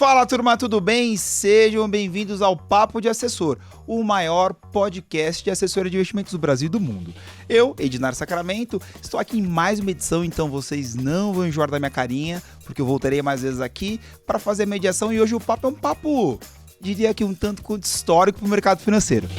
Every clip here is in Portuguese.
Fala, turma, tudo bem? Sejam bem-vindos ao Papo de Assessor, o maior podcast de assessoria de investimentos do Brasil e do mundo. Eu, Ednar Sacramento, estou aqui em mais uma edição, então vocês não vão enjoar da minha carinha, porque eu voltarei mais vezes aqui para fazer a mediação e hoje o papo é um papo, diria que um tanto quanto histórico para o mercado financeiro.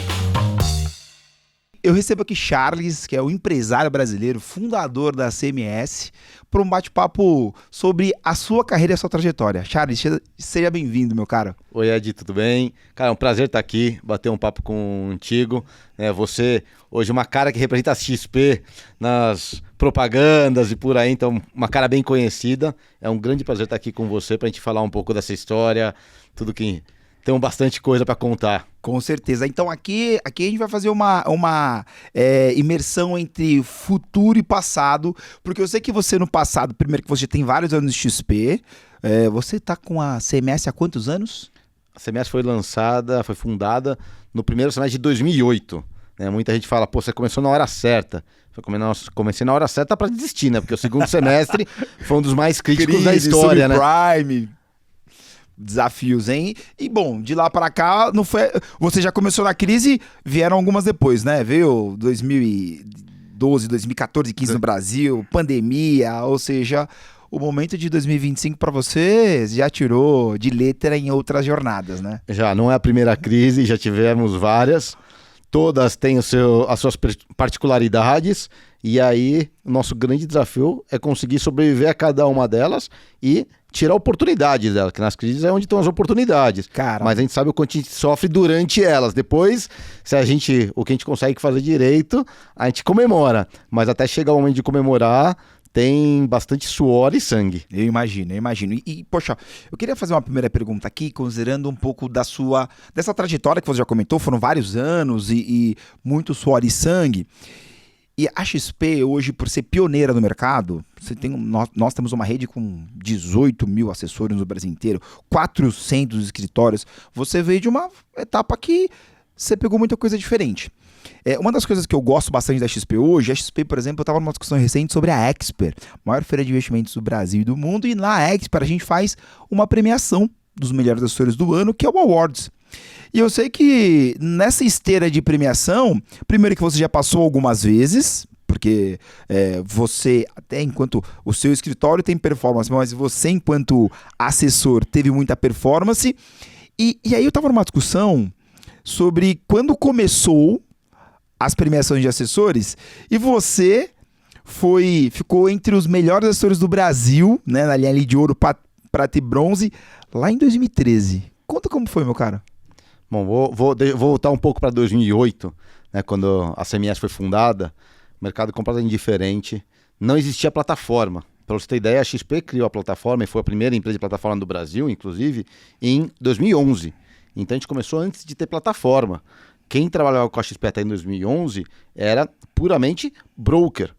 Eu recebo aqui Charles, que é o empresário brasileiro, fundador da CMS, para um bate-papo sobre a sua carreira e a sua trajetória. Charles, seja bem-vindo, meu cara. Oi, Ed, tudo bem? Cara, é um prazer estar aqui, bater um papo contigo. Você, hoje, uma cara que representa a XP nas propagandas e por aí, então, uma cara bem conhecida. É um grande prazer estar aqui com você para a gente falar um pouco dessa história, tudo que... Temos bastante coisa para contar. Com certeza. Então aqui a gente vai fazer uma imersão entre futuro e passado, porque eu sei que você no passado, primeiro que você tem vários anos de XP, você tá com a CMS há quantos anos? A CMS foi fundada no primeiro semestre de 2008. Muita gente fala, pô, você começou na hora certa. Comecei na hora certa para desistir, né? Porque o segundo semestre foi um dos mais críticos da história, né? Subprime. Desafios, hein? E bom, de lá para cá, não foi. Você já começou na crise, vieram algumas depois, né? Veio 2012, 2014, 2015 no Brasil, pandemia, ou seja, o momento de 2025 para você já tirou de letra em outras jornadas, né? Já, não é a primeira crise, já tivemos várias. Todas têm as suas particularidades. E aí, o nosso grande desafio é conseguir sobreviver a cada uma delas e tirar oportunidades delas, que nas crises é onde estão as oportunidades. Cara. Mas a gente sabe o quanto a gente sofre durante elas. Depois, o que a gente consegue fazer direito, a gente comemora. Mas até chegar o momento de comemorar, tem bastante suor e sangue. Eu imagino. E, poxa, eu queria fazer uma primeira pergunta aqui, considerando um pouco dessa trajetória que você já comentou, foram vários anos e muito suor e sangue. E a XP hoje, por ser pioneira no mercado, nós temos uma rede com 18 mil assessores no Brasil inteiro, 400 escritórios. Você veio de uma etapa que você pegou muita coisa diferente. Uma das coisas que eu gosto bastante da XP hoje, a XP, por exemplo, eu estava numa discussão recente sobre a Expert, maior feira de investimentos do Brasil e do mundo, e na Expert a gente faz uma premiação dos melhores assessores do ano, que é o Awards. E eu sei que nessa esteira de premiação, primeiro que você já passou algumas vezes, porque você, até enquanto o seu escritório tem performance, mas você enquanto assessor teve muita performance. E aí eu estava numa discussão sobre quando começou as premiações de assessores e você ficou entre os melhores assessores do Brasil, né, na linha de ouro, prata e bronze, lá em 2013. Conta como foi, meu cara. Bom, vou voltar um pouco para 2008, né, quando a CMS foi fundada, mercado completamente diferente, não existia plataforma. Para você ter ideia, a XP criou a plataforma e foi a primeira empresa de plataforma do Brasil, inclusive, em 2011. Então a gente começou antes de ter plataforma. Quem trabalhava com a XP até em 2011 era puramente broker.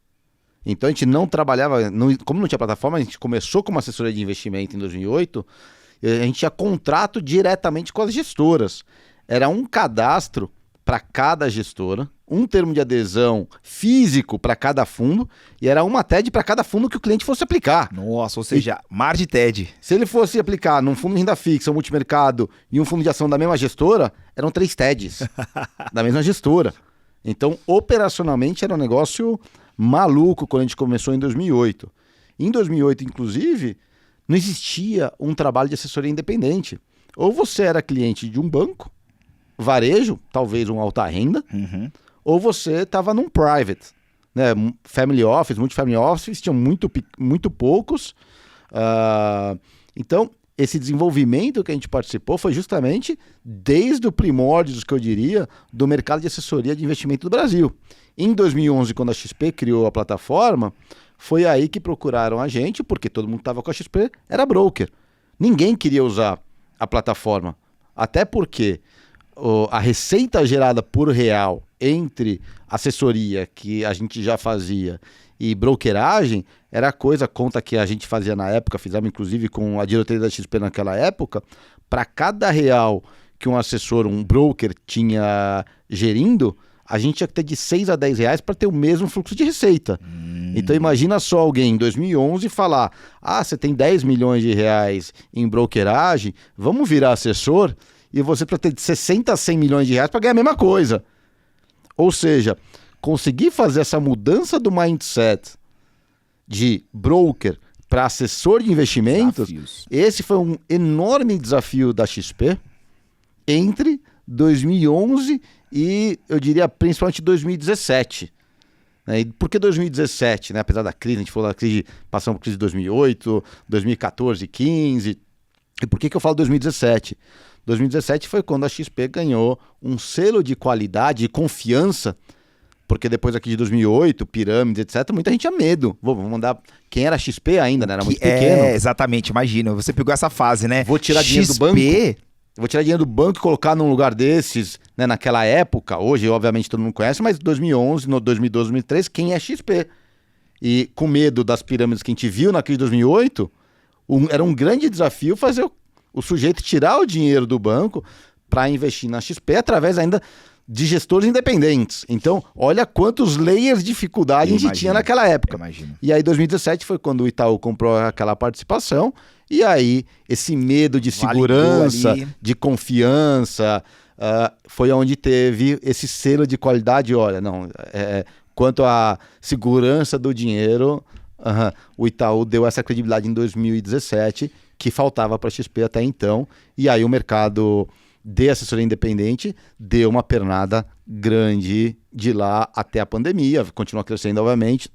Então a gente não trabalhava, como não tinha plataforma, a gente começou como assessoria de investimento em 2008, a gente tinha contrato diretamente com as gestoras. Era um cadastro para cada gestora, um termo de adesão físico para cada fundo e era uma TED para cada fundo que o cliente fosse aplicar. Nossa, ou seja, mar de TED. Se ele fosse aplicar num fundo de renda fixa, um multimercado e um fundo de ação da mesma gestora, eram 3 TEDs da mesma gestora. Então, operacionalmente, era um negócio maluco quando a gente começou em 2008. Em 2008, inclusive, não existia um trabalho de assessoria independente. Ou você era cliente de um banco, varejo, talvez um alta renda, ou você estava num private, né? Family office, multifamily office, tinham muito poucos. Então, esse desenvolvimento que a gente participou foi justamente desde o primórdio, que eu diria, do mercado de assessoria de investimento do Brasil. Em 2011, quando a XP criou a plataforma, foi aí que procuraram a gente, porque todo mundo estava com a XP, era broker. Ninguém queria usar a plataforma, até porque a receita gerada por real entre assessoria, que a gente já fazia, e brokeragem, era conta que a gente fazia na época, fizemos inclusive com a diretoria da XP naquela época, para cada real que um assessor, um broker tinha gerindo, a gente tinha que ter de 6 a 10 reais para ter o mesmo fluxo de receita. Então imagina só alguém em 2011 falar, você tem 10 milhões de reais em brokeragem, vamos virar assessor e você precisa ter de 60 a 100 milhões de reais para ganhar a mesma coisa. Ou seja, conseguir fazer essa mudança do mindset de broker para assessor de investimentos, esse foi um enorme desafio da XP entre 2011 e, eu diria, principalmente 2017. E por que 2017? Né? Apesar da crise, a gente falou da crise, passamos por crise de 2008, 2014, 2015. E por que eu falo 2017? 2017 foi quando a XP ganhou um selo de qualidade e confiança, porque depois aqui de 2008, pirâmides, etc., muita gente tinha medo. Vamos mandar... Quem era XP ainda, né? Era muito pequeno. Exatamente, imagina. Você pegou essa fase, né? Vou tirar dinheiro do banco. Vou tirar dinheiro do banco e colocar num lugar desses, né, naquela época. Hoje, obviamente, todo mundo conhece, mas 2011, 2012, 2013, quem é XP? E com medo das pirâmides que a gente viu na crise de 2008, era um grande desafio fazer o sujeito tirar o dinheiro do banco para investir na XP através ainda de gestores independentes. Então, olha quantos layers de dificuldade a gente tinha naquela época. E aí, 2017 foi quando o Itaú comprou aquela participação. E aí, esse medo de segurança, de confiança, foi onde teve esse selo de qualidade. Olha, quanto à segurança do dinheiro, o Itaú deu essa credibilidade em 2017, que faltava para a XP até então. E aí o mercado de assessoria independente deu uma pernada grande de lá até a pandemia. Continua crescendo, obviamente,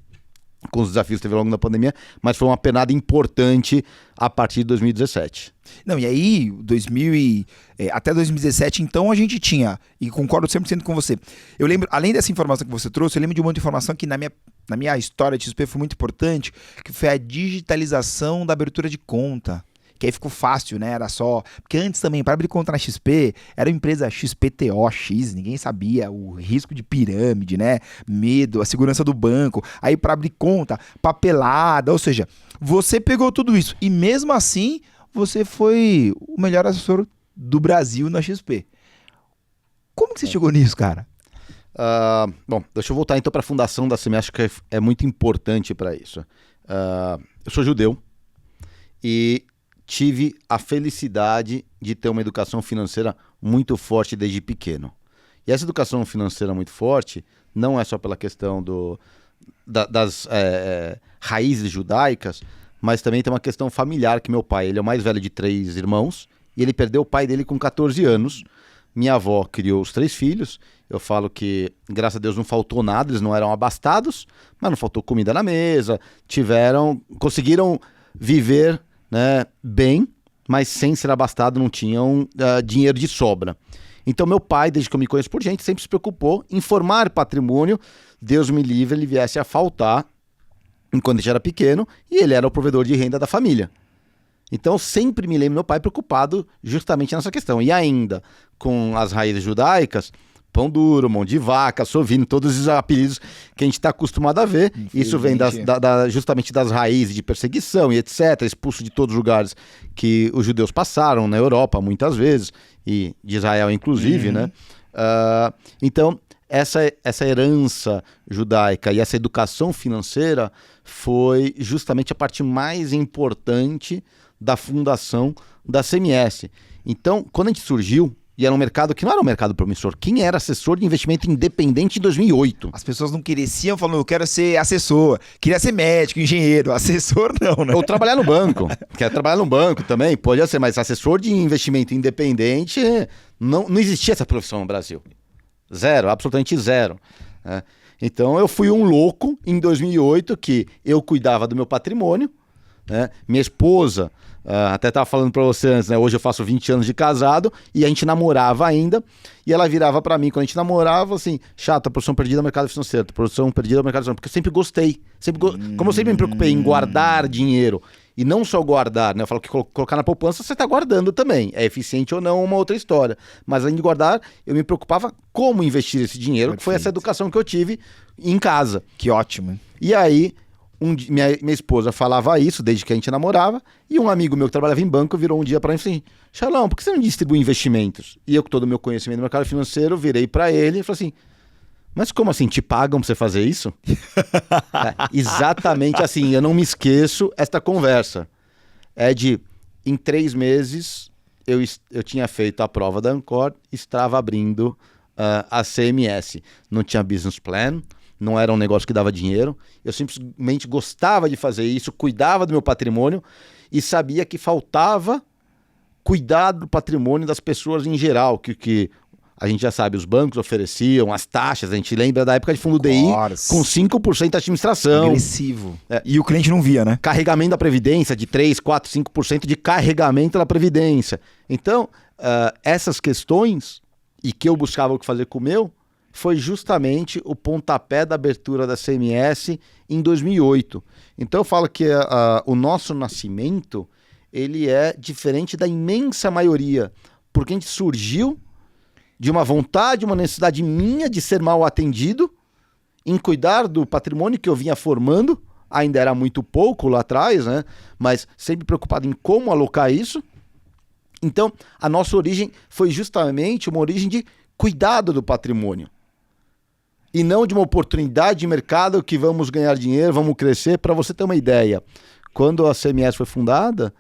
com os desafios que teve ao longo da pandemia, mas foi uma pernada importante a partir de 2017. Não, e aí, até 2017, então, a gente tinha, e concordo 100% com você, eu lembro, além dessa informação que você trouxe, eu lembro de uma outra informação que na minha história de XP foi muito importante, que foi a digitalização da abertura de conta. Que aí ficou fácil, né? Era só... Porque antes também, para abrir conta na XP, era uma empresa XPTOX, ninguém sabia o risco de pirâmide, né? Medo, a segurança do banco. Aí para abrir conta, papelada, ou seja, você pegou tudo isso e mesmo assim, você foi o melhor assessor do Brasil na XP. Como que você chegou nisso, cara? Bom, deixa eu voltar então para a fundação da CME, acho que é muito importante para isso. Eu sou judeu e tive a felicidade de ter uma educação financeira muito forte desde pequeno. E essa educação financeira muito forte não é só pela questão das raízes judaicas, mas também tem uma questão familiar, que meu pai, ele é o mais velho de 3 irmãos, e ele perdeu o pai dele com 14 anos. Minha avó criou os 3 filhos. Eu falo que, graças a Deus, não faltou nada, eles não eram abastados, mas não faltou comida na mesa, conseguiram viver, né, bem, mas sem ser abastado, não tinham dinheiro de sobra. Então meu pai, desde que eu me conheço por gente, sempre se preocupou em formar patrimônio. Deus me livre, ele viesse a faltar enquanto a gente era pequeno, e ele era o provedor de renda da família. Então eu sempre me lembro meu pai preocupado justamente nessa questão. E ainda, com as raízes judaicas, pão duro, mão de vaca, sovino, todos os apelidos que a gente está acostumado a ver. Isso vem justamente das raízes de perseguição e etc., expulso de todos os lugares que os judeus passaram, na Europa muitas vezes, e de Israel inclusive, né? Então, essa herança judaica e essa educação financeira foi justamente a parte mais importante da fundação da CMS. Então, quando a gente surgiu, e era um mercado que não era um mercado promissor. Quem era assessor de investimento independente em 2008? As pessoas não cresciam falando, eu quero ser assessor. Queria ser médico, engenheiro. Assessor não, né? Ou trabalhar no banco. Quer trabalhar no banco também? Podia ser, mas assessor de investimento independente, não existia essa profissão no Brasil. Zero, absolutamente zero. Então eu fui um louco em 2008 que eu cuidava do meu patrimônio, né? Minha esposa... até estava falando para você antes, né? Hoje eu faço 20 anos de casado e a gente namorava ainda, e ela virava para mim quando a gente namorava assim, chata, produção perdida no mercado financeiro, produção perdida no mercado financeiro, porque eu sempre gostei, como eu sempre me preocupei em guardar dinheiro, e não só guardar, né? Eu falo que colocar na poupança você está guardando também, é eficiente ou não, uma outra história, mas além de guardar, eu me preocupava como investir esse dinheiro. Perfeito. Que foi essa educação que eu tive em casa. Que ótimo. E aí minha esposa falava isso desde que a gente namorava, e um amigo meu que trabalhava em banco virou um dia para mim e falou assim: Charlão, por que você não distribui investimentos? E eu, com todo o meu conhecimento do mercado financeiro, virei para ele e falei assim: Mas como assim, te pagam pra você fazer isso? Exatamente assim, eu não me esqueço esta conversa. Em 3 meses, eu tinha feito a prova da Ancor, estava abrindo a CMS. Não tinha business plan, não era um negócio que dava dinheiro. Eu simplesmente gostava de fazer isso, cuidava do meu patrimônio e sabia que faltava cuidar do patrimônio das pessoas em geral, que a gente já sabe, os bancos ofereciam, as taxas, a gente lembra da época de fundo DI com 5% de administração. Agressivo. E o cliente não via, né? Carregamento da Previdência de 3, 4, 5% de carregamento da Previdência. Então, essas questões, e que eu buscava o que fazer com o meu, foi justamente o pontapé da abertura da CMS em 2008. Então eu falo que o nosso nascimento, ele é diferente da imensa maioria, porque a gente surgiu de uma vontade, uma necessidade minha de ser mal atendido, em cuidar do patrimônio que eu vinha formando, ainda era muito pouco lá atrás, né? Mas sempre preocupado em como alocar isso. Então, a nossa origem foi justamente uma origem de cuidado do patrimônio. E não de uma oportunidade de mercado que vamos ganhar dinheiro, vamos crescer. Para você ter uma ideia, quando a CMS foi fundada,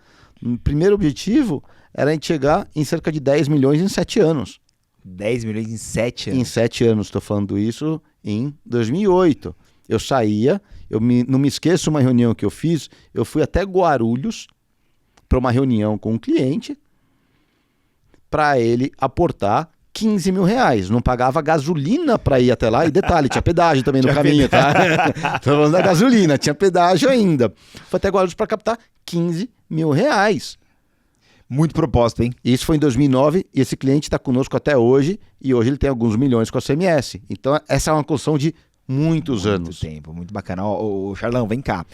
o primeiro objetivo era a gente chegar em cerca de 10 milhões em 7 anos. 10 milhões em 7 anos? Em 7 anos, estou falando isso em 2008. Eu saía, não me esqueço uma reunião que eu fiz, eu fui até Guarulhos para uma reunião com um cliente para ele aportar 15 mil reais. Não pagava gasolina para ir até lá. E detalhe, tinha pedágio também no caminho, tá? Estou falando da gasolina, tinha pedágio ainda. Foi até Guarulhos para captar 15 mil reais. Muito propósito, hein? Isso foi em 2009 e esse cliente está conosco até hoje e hoje ele tem alguns milhões com a CMS. Então essa é uma construção de muitos anos. Muito tempo, muito bacana. Ô, Charlão, vem cá.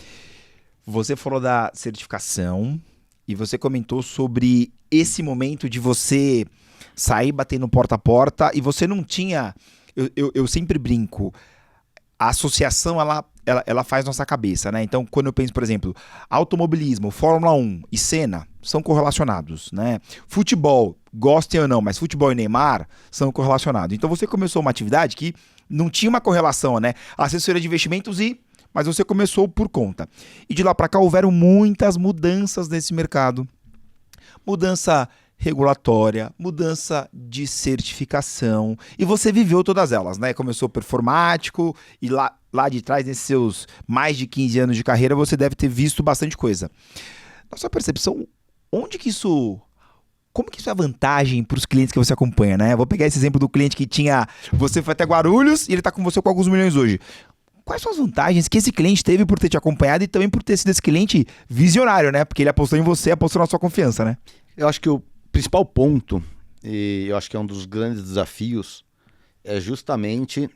Você falou da certificação e você comentou sobre esse momento de você sair batendo porta a porta e você não tinha... Eu sempre brinco, a associação ela faz nossa cabeça, né? Então, quando eu penso, por exemplo, automobilismo, Fórmula 1 e Senna são correlacionados, né? Futebol, gostem ou não, mas futebol e Neymar são correlacionados. Então, você começou uma atividade que não tinha uma correlação, né? Assessoria de investimentos mas você começou por conta. E de lá para cá houveram muitas mudanças nesse mercado. Mudança regulatória, mudança de certificação, e você viveu todas elas, né? Começou performático e lá de trás, nesses seus mais de 15 anos de carreira, você deve ter visto bastante coisa. Na sua percepção, como que isso é vantagem para os clientes que você acompanha, né? Vou pegar esse exemplo do cliente que você foi até Guarulhos e ele está com você com alguns milhões hoje. Quais são as vantagens que esse cliente teve por ter te acompanhado e também por ter sido esse cliente visionário, né? Porque ele apostou em você, apostou na sua confiança, né? Eu acho que o principal ponto, e eu acho que é um dos grandes desafios, é justamente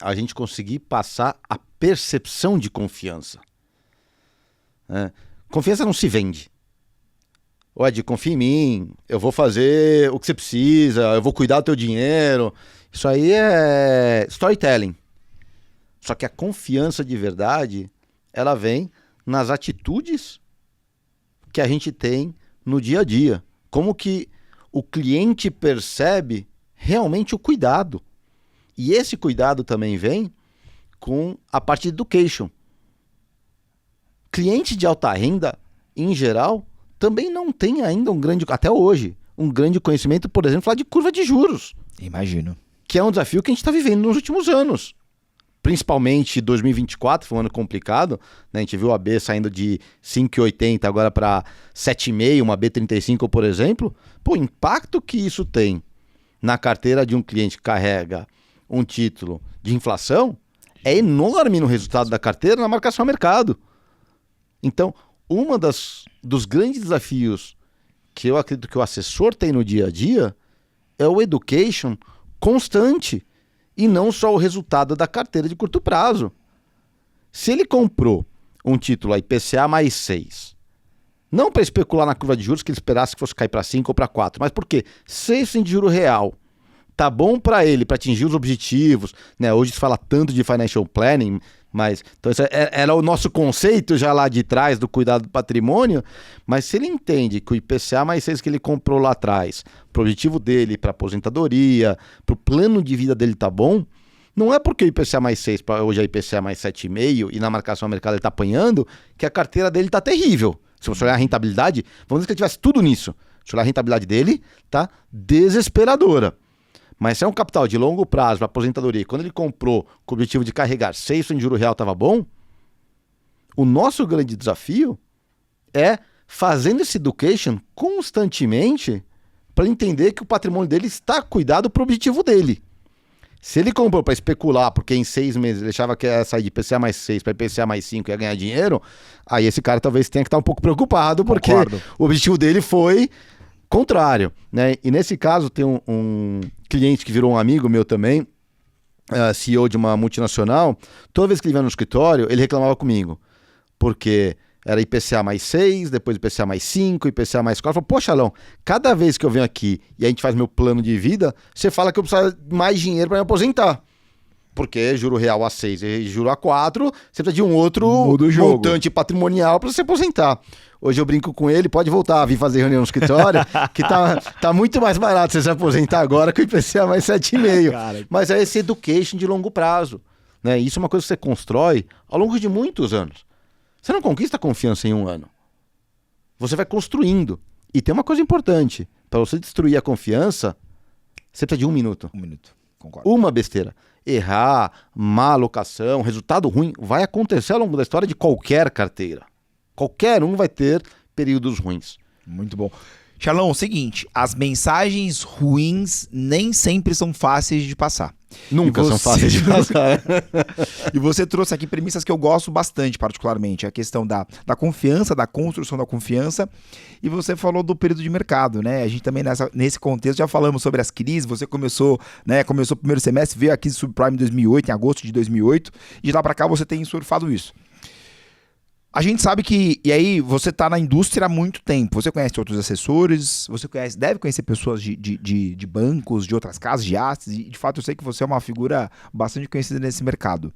a gente conseguir passar a percepção de confiança. Confiança não se vende. Ô Ed, confia em mim, eu vou fazer o que você precisa, eu vou cuidar do teu dinheiro. Isso aí é storytelling. Só que a confiança de verdade, ela vem nas atitudes que a gente tem no dia a dia. Como que o cliente percebe realmente o cuidado. E esse cuidado também vem com a parte de education. Cliente de alta renda, em geral, também não tem ainda até hoje, um grande conhecimento, por exemplo, lá de curva de juros. Imagino. Que é um desafio que a gente está vivendo nos últimos anos. Principalmente 2024, foi um ano complicado, né? A gente viu a B saindo de 5,80 agora para 7,5, uma B35, por exemplo. Pô, o impacto que isso tem na carteira de um cliente que carrega um título de inflação é enorme no resultado da carteira, na marcação a mercado. Então, dos grandes desafios que eu acredito que o assessor tem no dia a dia é o education constante. E não só o resultado da carteira de curto prazo. Se ele comprou um título IPCA mais 6, não para especular na curva de juros, que ele esperasse que fosse cair para 5 ou para 4, mas porque 6 de juro real tá bom para ele, para atingir os objetivos, né? Hoje se fala tanto de financial planning, mas então isso era o nosso conceito já lá de trás do cuidado do patrimônio, mas se ele entende que o IPCA mais 6 que ele comprou lá atrás, pro objetivo dele, para aposentadoria, pro plano de vida dele tá bom, Não é porque o IPCA mais 6, hoje é IPCA mais 7,5 e na marcação ao mercado ele está apanhando, que a carteira dele está terrível. Se você olhar a rentabilidade, vamos dizer que ele tivesse tudo nisso. Se olhar a rentabilidade dele, tá desesperadora. Mas se é um capital de longo prazo para aposentadoria, quando ele comprou com o objetivo de carregar 6% de juro real estava bom, o nosso grande desafio é fazendo esse education constantemente para entender que o patrimônio dele está cuidado para o objetivo dele. Se ele comprou para especular, porque em 6 meses ele achava que ia sair de IPCA mais 6 para IPCA mais 5 e ia ganhar dinheiro, aí esse cara talvez tenha que estar um pouco preocupado, porque o objetivo dele foi contrário, né? E nesse caso tem um cliente que virou um amigo meu também, CEO de uma multinacional. Toda vez que ele ia no escritório, ele reclamava comigo, porque era IPCA mais 6, depois IPCA mais 5, IPCA mais 4. Eu falei, poxa, Alão, cada vez que eu venho aqui e a gente faz meu plano de vida, você fala que eu preciso de mais dinheiro para me aposentar. Porque juro real a 6 e juro a 4, você precisa de um outro montante patrimonial para se aposentar. Hoje eu brinco com ele, pode voltar a vir fazer reunião no escritório, que tá muito mais barato você se aposentar agora que o IPCA mais 7,5. Mas é esse education de longo prazo, né? Isso é uma coisa que você constrói ao longo de muitos anos. Você não conquista confiança em um ano. Você vai construindo. E tem uma coisa importante. Para você destruir a confiança, você precisa de 1 minuto. 1 minuto, concordo. Uma besteira. Errar, má alocação, resultado ruim, vai acontecer ao longo da história de qualquer carteira. Qualquer um vai ter períodos ruins. Muito bom. Charlão, é o seguinte, as mensagens ruins nem sempre são fáceis de passar. Nunca são fáceis de passar. E você trouxe aqui premissas que eu gosto bastante, particularmente. A questão da confiança, da construção da confiança. E você falou do período de mercado, né? A gente também nesse contexto já falamos sobre as crises. Você começou o primeiro semestre, veio a crise subprime em 2008, em agosto de 2008. E de lá para cá você tem surfado isso. A gente sabe que, e aí você está na indústria há muito tempo, você conhece outros assessores, deve conhecer pessoas de bancos, de outras casas, de assets, e de fato eu sei que você é uma figura bastante conhecida nesse mercado.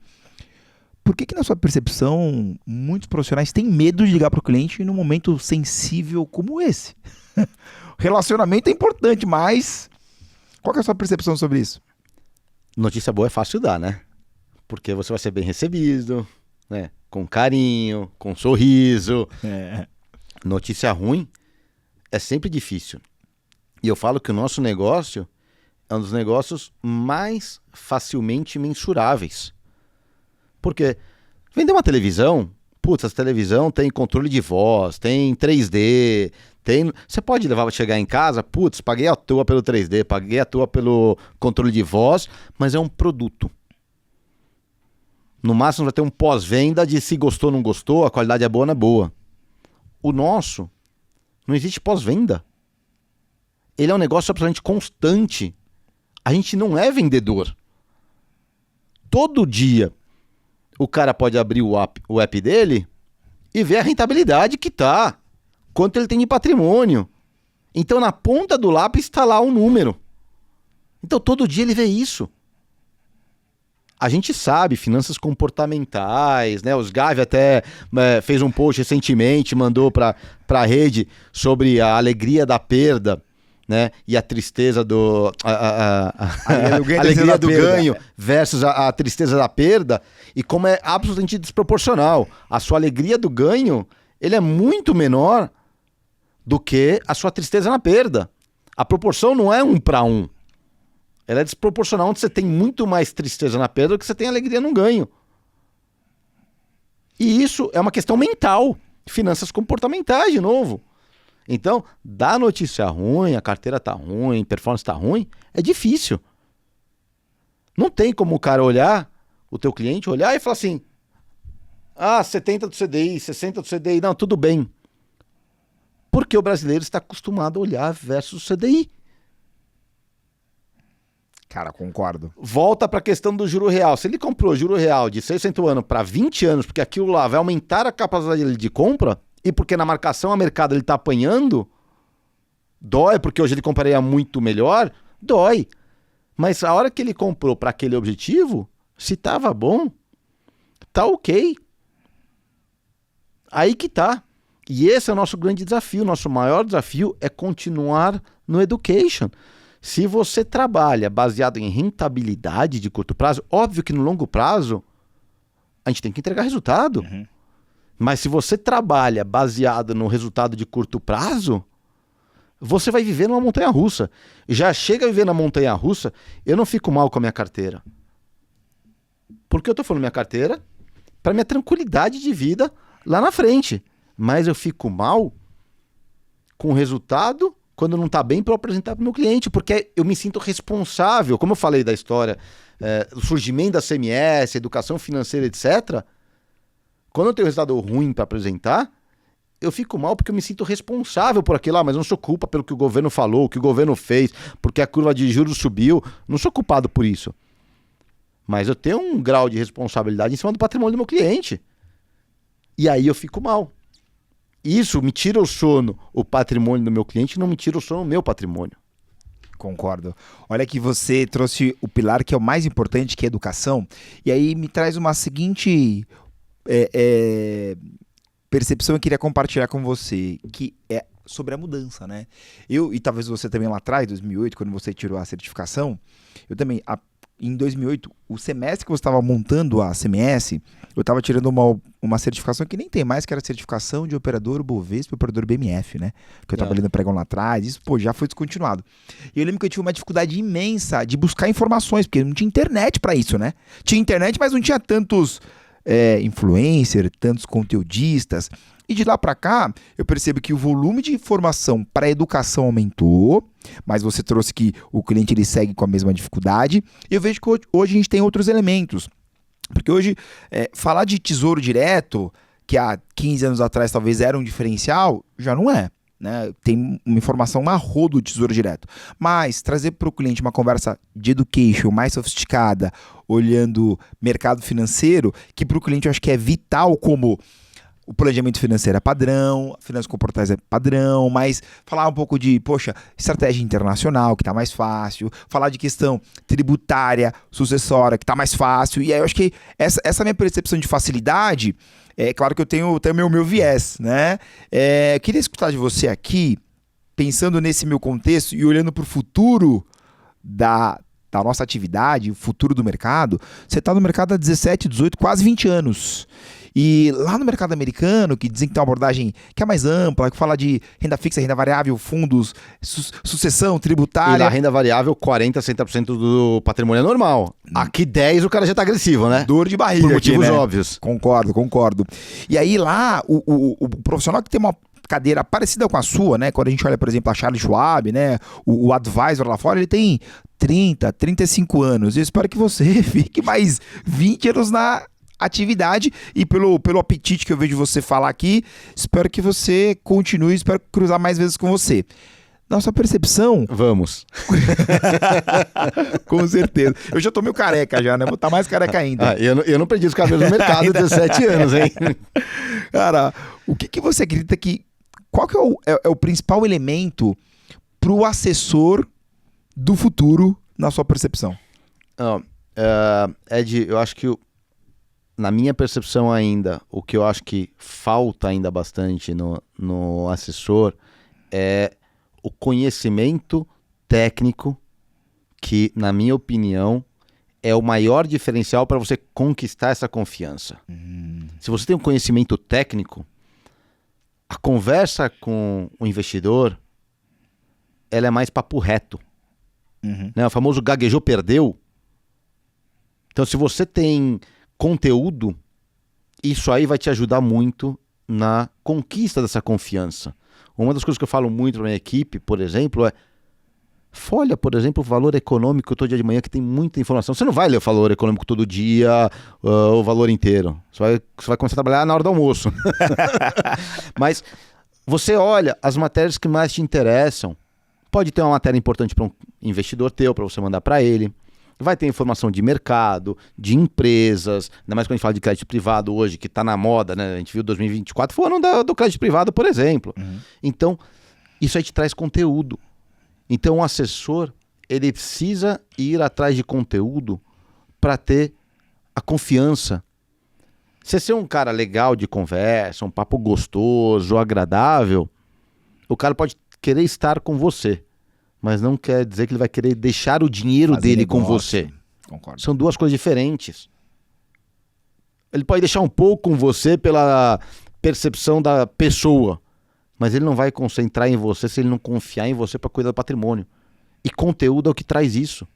Por que na sua percepção, muitos profissionais têm medo de ligar para o cliente num momento sensível como esse? Relacionamento é importante, mas qual que é a sua percepção sobre isso? Notícia boa é fácil dar, né? Porque você vai ser bem recebido, né? Com carinho, com sorriso. Notícia ruim é sempre difícil. E eu falo que o nosso negócio é um dos negócios mais facilmente mensuráveis. Porque vender uma televisão, putz, essa televisão tem controle de voz, tem 3D, você pode levar para chegar em casa, putz, paguei à toa pelo 3D, paguei à toa pelo controle de voz, mas é um produto. No máximo vai ter um pós-venda de se gostou ou não gostou, a qualidade é boa ou não é boa. O nosso, não existe pós-venda. Ele é um negócio absolutamente constante. A gente não é vendedor. Todo dia o cara pode abrir o app dele e ver a rentabilidade que tá. Quanto ele tem de patrimônio. Então na ponta do lápis está lá um número. Então todo dia ele vê isso. A gente sabe, finanças comportamentais, né? Os Gavi até fez um post recentemente, mandou para a rede sobre a alegria da perda, né? E a tristeza do... a alegria do ganho versus a tristeza da perda, e como é absolutamente desproporcional. A sua alegria do ganho, ele é muito menor do que a sua tristeza na perda. A proporção não é 1 para 1. Ela é desproporcional, onde você tem muito mais tristeza na perda do que você tem alegria no ganho. E isso é uma questão mental. Finanças comportamentais, de novo. Então, dar notícia ruim, a carteira tá ruim, performance tá ruim, é difícil. Não tem como o cara olhar, o teu cliente olhar e falar assim, 70 do CDI, 60 do CDI, não, tudo bem. Porque o brasileiro está acostumado a olhar versus o CDI. Cara, concordo. Volta para a questão do juro real. Se ele comprou juro real de 600 anos para 20 anos, porque aquilo lá vai aumentar a capacidade dele de compra, e porque na marcação a mercado ele está apanhando, dói, porque hoje ele compraria muito melhor, dói. Mas a hora que ele comprou para aquele objetivo, se estava bom, tá ok. Aí que tá. E esse é o nosso grande desafio. Nosso maior desafio é continuar no education. Se você trabalha baseado em rentabilidade de curto prazo, óbvio que no longo prazo a gente tem que entregar resultado. Mas se você trabalha baseado no resultado de curto prazo, você vai viver numa montanha-russa. Já chega a viver na montanha-russa, eu não fico mal com a minha carteira. Porque eu estou falando minha carteira para minha tranquilidade de vida lá na frente. Mas eu fico mal com o resultado quando não está bem para eu apresentar para o meu cliente, porque eu me sinto responsável, como eu falei da história, o surgimento da CMS, educação financeira, etc. Quando eu tenho resultado ruim para apresentar, eu fico mal porque eu me sinto responsável por aquilo, mas eu não sou culpa pelo que o governo falou, o que o governo fez, porque a curva de juros subiu, não sou culpado por isso. Mas eu tenho um grau de responsabilidade em cima do patrimônio do meu cliente. E aí eu fico mal. Isso me tira o sono, o patrimônio do meu cliente, não me tira o sono, o meu patrimônio. Concordo. Olha que você trouxe o pilar que é o mais importante, que é a educação, e aí me traz uma seguinte percepção que eu queria compartilhar com você, que é sobre a mudança, né? E talvez você também lá atrás, 2008, quando você tirou a certificação, eu também, em 2008, o semestre que você estava montando a CMS, eu estava tirando uma certificação que nem tem mais, que era a certificação de operador Bovespa e operador BMF, né? Que eu estava ali no pregão lá atrás, isso, já foi descontinuado. E eu lembro que eu tive uma dificuldade imensa de buscar informações, porque não tinha internet para isso, né? Tinha internet, mas não tinha tantos influencers, tantos conteudistas. E de lá para cá, eu percebo que o volume de informação para a educação aumentou, mas você trouxe que o cliente ele segue com a mesma dificuldade. E eu vejo que hoje a gente tem outros elementos. Porque hoje, falar de tesouro direto, que há 15 anos atrás talvez era um diferencial, já não é. Né? Tem uma informação marrom do tesouro direto. Mas trazer para o cliente uma conversa de education mais sofisticada, olhando mercado financeiro, que para o cliente eu acho que é vital, como o planejamento financeiro é padrão, finanças comportamentais é padrão, mas falar um pouco de, estratégia internacional, que está mais fácil, falar de questão tributária, sucessória, que está mais fácil, e aí eu acho que essa minha percepção de facilidade, é claro que eu tenho o meu viés, né? Eu queria escutar de você aqui, pensando nesse meu contexto e olhando para o futuro da nossa atividade, o futuro do mercado. Você está no mercado há 17, 18, quase 20 anos. E lá no mercado americano, que dizem que tem uma abordagem que é mais ampla, que fala de renda fixa, renda variável, fundos, sucessão tributária. E na renda variável, 40%, 60% do patrimônio é normal. Aqui 10% o cara já tá agressivo, né? Dor de barriga. Por motivos aqui, né? óbvios. Concordo. E aí lá, o profissional que tem uma cadeira parecida com a sua, né? Quando a gente olha, por exemplo, a Charles Schwab, né? O advisor lá fora, ele tem 30, 35 anos. Eu espero que você fique mais 20 anos na atividade, e pelo apetite que eu vejo você falar aqui, espero que você continue, espero cruzar mais vezes com você. Na sua percepção... Vamos. Com certeza. Eu já tô meio careca já, né? Vou estar mais careca ainda. Eu não perdi os cabelos no mercado há 17 anos, hein? Cara, o que você acredita que... Qual que é o principal elemento pro assessor do futuro, na sua percepção? Ed, eu acho que na minha percepção ainda, o que eu acho que falta ainda bastante no assessor é o conhecimento técnico, que, na minha opinião, é o maior diferencial para você conquistar essa confiança. Se você tem um conhecimento técnico, a conversa com o investidor, ela é mais papo reto. Né? O famoso gaguejou, perdeu. Então, se você tem conteúdo, isso aí vai te ajudar muito na conquista dessa confiança. Uma das coisas que eu falo muito para minha equipe, por exemplo, olha, por exemplo, o valor econômico todo dia de manhã, que tem muita informação. Você não vai ler o valor econômico todo dia, o valor inteiro. Você vai começar a trabalhar na hora do almoço. Mas você olha as matérias que mais te interessam. Pode ter uma matéria importante para um investidor teu, para você mandar para ele. Vai ter informação de mercado, de empresas, ainda mais quando a gente fala de crédito privado hoje, que está na moda, né? A gente viu 2024, foi o ano do crédito privado, por exemplo. Então, isso aí te traz conteúdo. Então, o assessor, ele precisa ir atrás de conteúdo para ter a confiança. Você ser um cara legal de conversa, um papo gostoso, agradável, o cara pode querer estar com você. mas não quer dizer que ele vai querer deixar o dinheiro Fazer dele negócio. com você. Concordo. São duas coisas diferentes. Ele pode deixar um pouco com você pela percepção da pessoa, mas ele não vai concentrar em você se ele não confiar em você para cuidar do patrimônio. E conteúdo é o que traz isso.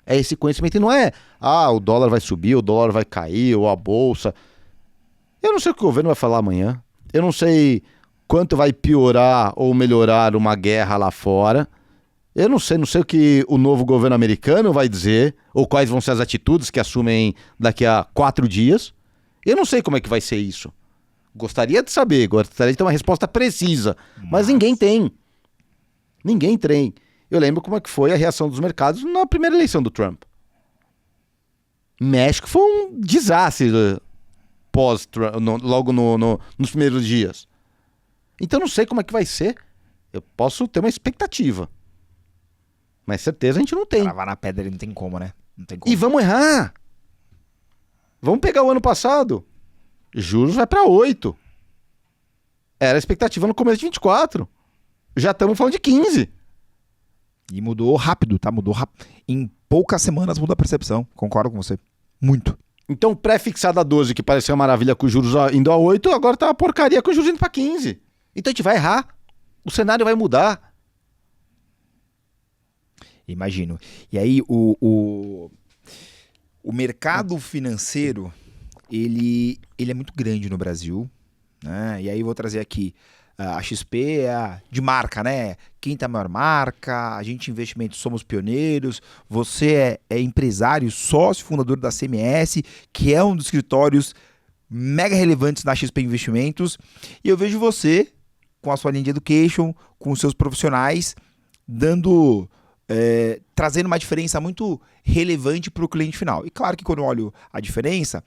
É esse conhecimento. E não é, o dólar vai subir, o dólar vai cair, ou a bolsa. Eu não sei o que o governo vai falar amanhã. Eu não sei quanto vai piorar ou melhorar uma guerra lá fora. Eu não sei o que o novo governo americano vai dizer, ou quais vão ser as atitudes que assumem daqui a 4 dias. Eu não sei como é que vai ser isso. Gostaria de saber, gostaria de ter uma resposta precisa, mas ninguém tem. Ninguém tem. Eu lembro como é que foi a reação dos mercados na primeira eleição do Trump. México foi um desastre logo nos primeiros dias. Então não sei como é que vai ser. Eu posso ter uma expectativa. Mas certeza a gente não tem. Cravar na pedra não tem como, né? Não tem como. E vamos errar. Vamos pegar o ano passado. Juros vai para 8. Era a expectativa no começo de 24. Já estamos falando de 15. E mudou rápido, tá? Mudou rápido. Em poucas semanas muda a percepção. Concordo com você. Muito. Então, pré-fixado a 12, que parecia uma maravilha com os juros indo a 8, agora tá uma porcaria com os juros indo para 15. Então a gente vai errar. O cenário vai mudar. Imagino. E aí, o mercado financeiro, ele é muito grande no Brasil, né? E aí eu vou trazer aqui a XP é a de marca, né? Quinta maior marca, a gente investimentos somos pioneiros, você é empresário, sócio fundador da CMS, que é um dos escritórios mega relevantes da XP Investimentos, e eu vejo você com a sua linha de education, com os seus profissionais, trazendo uma diferença muito relevante para o cliente final. E claro que quando eu olho a diferença,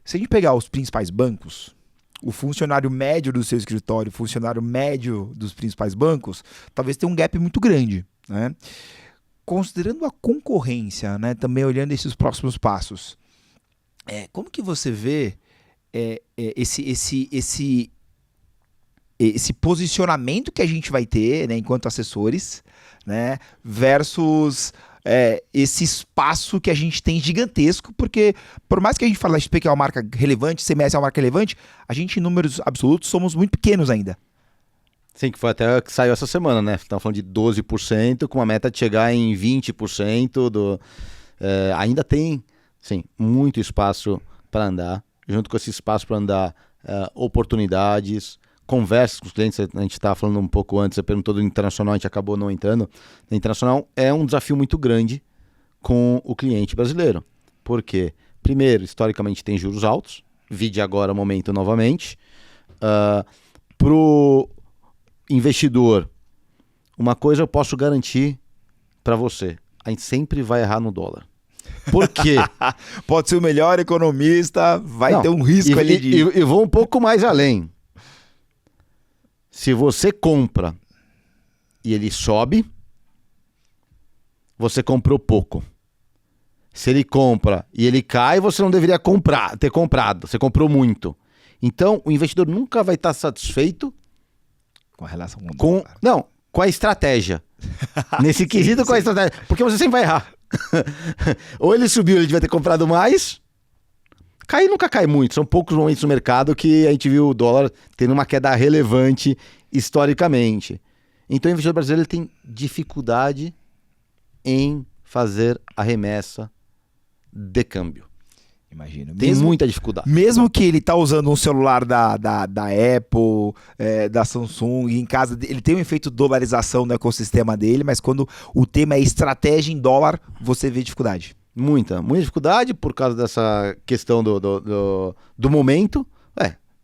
se a gente pegar os principais bancos, o funcionário médio do seu escritório, o funcionário médio dos principais bancos, talvez tenha um gap muito grande, né? Considerando a concorrência, né, também olhando esses próximos passos, como que você vê esse posicionamento que a gente vai ter, né, enquanto assessores, né, versus esse espaço que a gente tem gigantesco, porque por mais que a gente fale da XP que é uma marca relevante, CMS é uma marca relevante, a gente em números absolutos somos muito pequenos ainda. Sim, que foi até que saiu essa semana, né? Estamos falando de 12%, com uma meta de chegar em 20%. Ainda tem, sim, muito espaço para andar. Junto com esse espaço para andar, oportunidades, conversas com os clientes. A gente estava falando um pouco antes, você perguntou do internacional, a gente acabou não entrando. O internacional é um desafio muito grande com o cliente brasileiro. Por quê? Primeiro, historicamente tem juros altos, vide agora o momento novamente. Para o investidor, uma coisa eu posso garantir para você, a gente sempre vai errar no dólar. Por quê? Pode ser o melhor economista, vai ter um risco ali de... E vou um pouco mais além. Se você compra e ele sobe, você comprou pouco. Se ele compra e ele cai, você não deveria ter comprado. Você comprou muito. Então, o investidor nunca vai estar satisfeito com a relação com a estratégia. Nesse quesito, com a estratégia. Porque você sempre vai errar. Ou ele subiu, ele devia ter comprado mais. Cair nunca cai muito. São poucos momentos no mercado que a gente viu o dólar tendo uma queda relevante historicamente. Então o investidor brasileiro ele tem dificuldade em fazer a remessa de câmbio. Imagino. Tem muita dificuldade. Mesmo que ele tá usando um celular da Apple, da Samsung, em casa, ele tem um efeito de dolarização no ecossistema dele, mas quando o tema é estratégia em dólar, você vê dificuldade. Muita dificuldade por causa dessa questão do momento.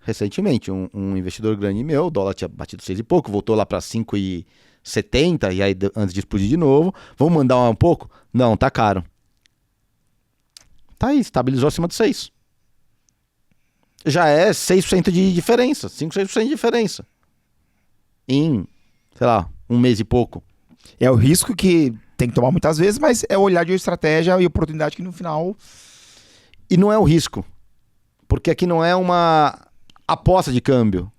Recentemente, um investidor grande meu, o dólar tinha batido 6 e pouco, voltou lá para 5,70 e aí antes de explodir de novo. Vamos mandar um pouco? Não, tá caro. Tá aí, estabilizou acima de 6. Já é 6% de diferença, 5, 6% de diferença. Em, sei lá, um mês e pouco. É o risco que tem que tomar muitas vezes, mas é olhar de estratégia e oportunidade que no final... E não é o risco, porque aqui não é uma aposta de câmbio.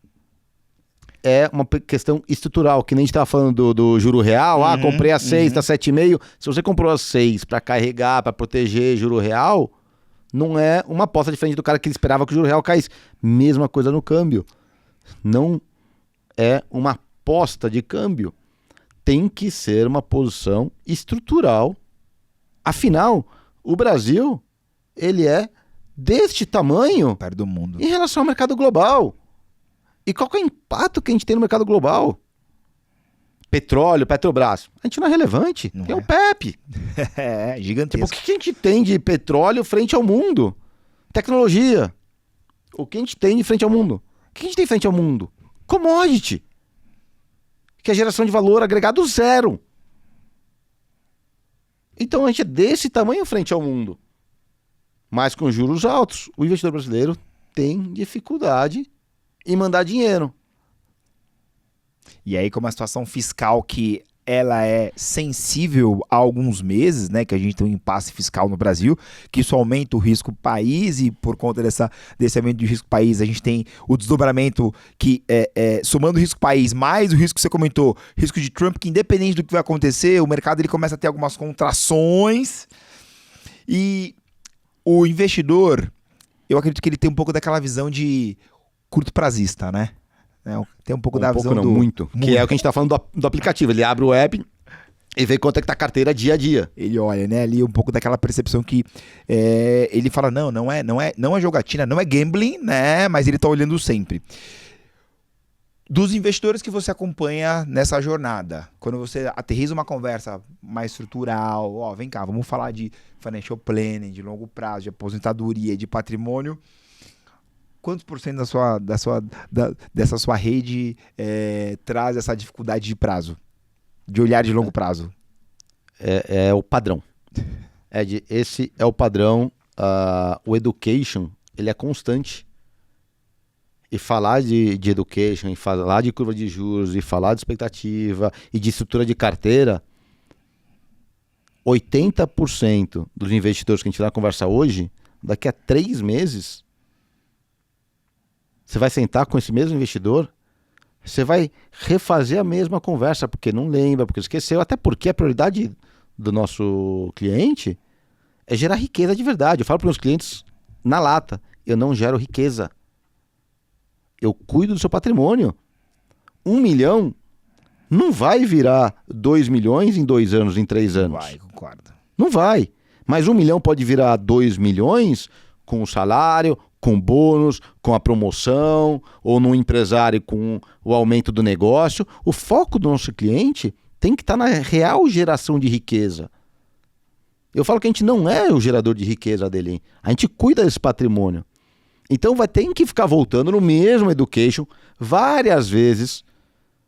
é uma questão estrutural, que nem a gente estava falando do juro real. Comprei a 6, tá 7,5. Se você comprou a 6 para carregar, para proteger juro real, não é uma aposta diferente do cara que esperava que o juro real caísse. Mesma coisa no câmbio. Não é uma aposta de câmbio. Tem que ser uma posição estrutural. Afinal, o Brasil, ele é deste tamanho Perto do mundo. em relação ao mercado global. E qual que é o impacto que a gente tem no mercado global? Petróleo, Petrobras. A gente não é relevante. Não tem é. o PEP. É, Tipo, gigantesco. o que a gente tem de petróleo frente ao mundo? Tecnologia. O que a gente tem de frente ao mundo? O que a gente tem frente ao mundo? Commodity. Que é geração de valor agregado zero. Então a gente é desse tamanho frente ao mundo. Mas com juros altos, o investidor brasileiro tem dificuldade em mandar dinheiro. E aí, como a situação fiscal que ela é sensível há alguns meses, né, que a gente tem um impasse fiscal no Brasil, que isso aumenta o risco país, e por conta desse aumento de risco país, a gente tem o desdobramento que, somando o risco país, mais o risco que você comentou, risco de Trump, que independente do que vai acontecer, o mercado ele começa a ter algumas contrações, e o investidor, eu acredito que ele tem um pouco daquela visão de curto prazista, né? Tem um pouco da visão não, muito. Que é o que a gente tá falando do aplicativo. Ele abre o app e vê quanto é que tá a carteira dia a dia. Ele olha, né, ali um pouco daquela percepção que ele fala, não é jogatina, não é gambling, né, mas ele tá olhando sempre. Dos investidores que você acompanha nessa jornada, quando você aterriza uma conversa mais estrutural, vem cá, vamos falar de financial planning, de longo prazo, de aposentadoria, de patrimônio, quantos por cento dessa sua rede traz essa dificuldade de prazo, de olhar de longo prazo? É o padrão. Esse é o padrão. O education, ele é constante. E falar de education, e falar de curva de juros, e falar de expectativa, e de estrutura de carteira, 80% dos investidores que a gente vai conversar hoje, daqui a 3 meses, você vai sentar com esse mesmo investidor, você vai refazer a mesma conversa, porque não lembra, porque esqueceu, até porque a prioridade do nosso cliente é gerar riqueza de verdade. Eu falo para os meus clientes na lata, eu não gero riqueza. Eu cuido do seu patrimônio. 1 milhão não vai virar 2 milhões em 2 anos, em 3 anos. Vai, concordo. Não vai. Mas 1 milhão pode virar 2 milhões com o salário, com bônus, com a promoção, ou no empresário com o aumento do negócio. O foco do nosso cliente tem que estar na real geração de riqueza. Eu falo que a gente não é o gerador de riqueza dele. A gente cuida desse patrimônio. Então ter que ficar voltando no mesmo education várias vezes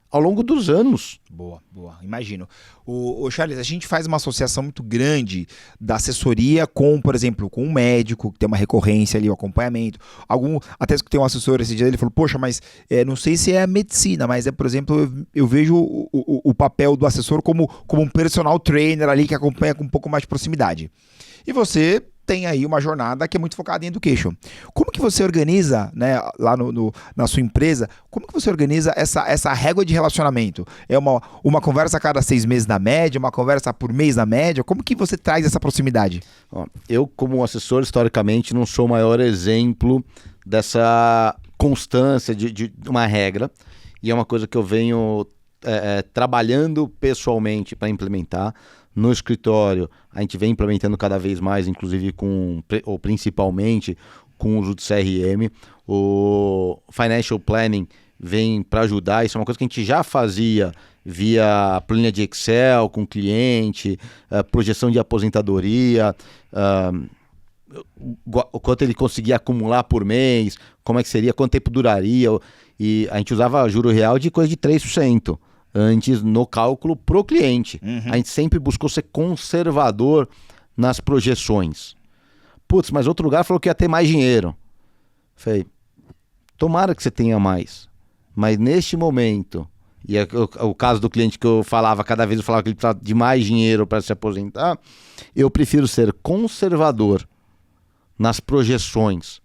ao longo dos anos. Boa. Imagino. O Charles, a gente faz uma associação muito grande da assessoria com, por exemplo, com um médico, que tem uma recorrência ali, o acompanhamento. Até que tem um assessor esse dia, ele falou, poxa, mas não sei se é a medicina, mas por exemplo, eu vejo o papel do assessor como um personal trainer ali, que acompanha com um pouco mais de proximidade. E você tem aí uma jornada que é muito focada em education. Como que você organiza, né, lá na sua empresa, como que você organiza essa régua de relacionamento? É uma conversa a cada 6 meses na média, uma conversa por mês na média? Como que você traz essa proximidade? Eu, como assessor, historicamente, não sou o maior exemplo dessa constância de uma regra, e é uma coisa que eu venho trabalhando pessoalmente para implementar. No escritório, a gente vem implementando cada vez mais, inclusive ou principalmente com o uso de CRM. O Financial Planning vem para ajudar. Isso é uma coisa que a gente já fazia via planilha de Excel com o cliente, projeção de aposentadoria, o quanto ele conseguia acumular por mês, como é que seria, quanto tempo duraria. E a gente usava juro real de coisa de 3%. Antes no cálculo pro cliente. A gente sempre buscou ser conservador nas projeções. Putz, mas outro lugar falou que ia ter mais dinheiro. Falei, tomara que você tenha mais. Mas neste momento, e o caso do cliente que eu falava, cada vez eu falava que ele precisava de mais dinheiro para se aposentar, eu prefiro ser conservador nas projeções,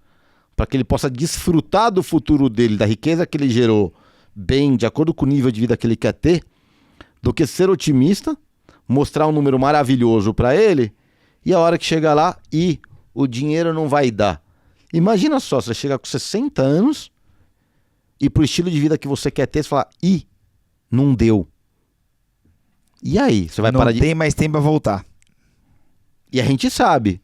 para que ele possa desfrutar do futuro dele, da riqueza que ele gerou, bem, de acordo com o nível de vida que ele quer ter, do que ser otimista, mostrar um número maravilhoso para ele, e a hora que chega lá, o dinheiro não vai dar. Imagina só, você chega com 60 anos e pro estilo de vida que você quer ter, você fala, não deu. E aí? Você vai não parar de... tem mais tempo pra voltar. E a gente sabe,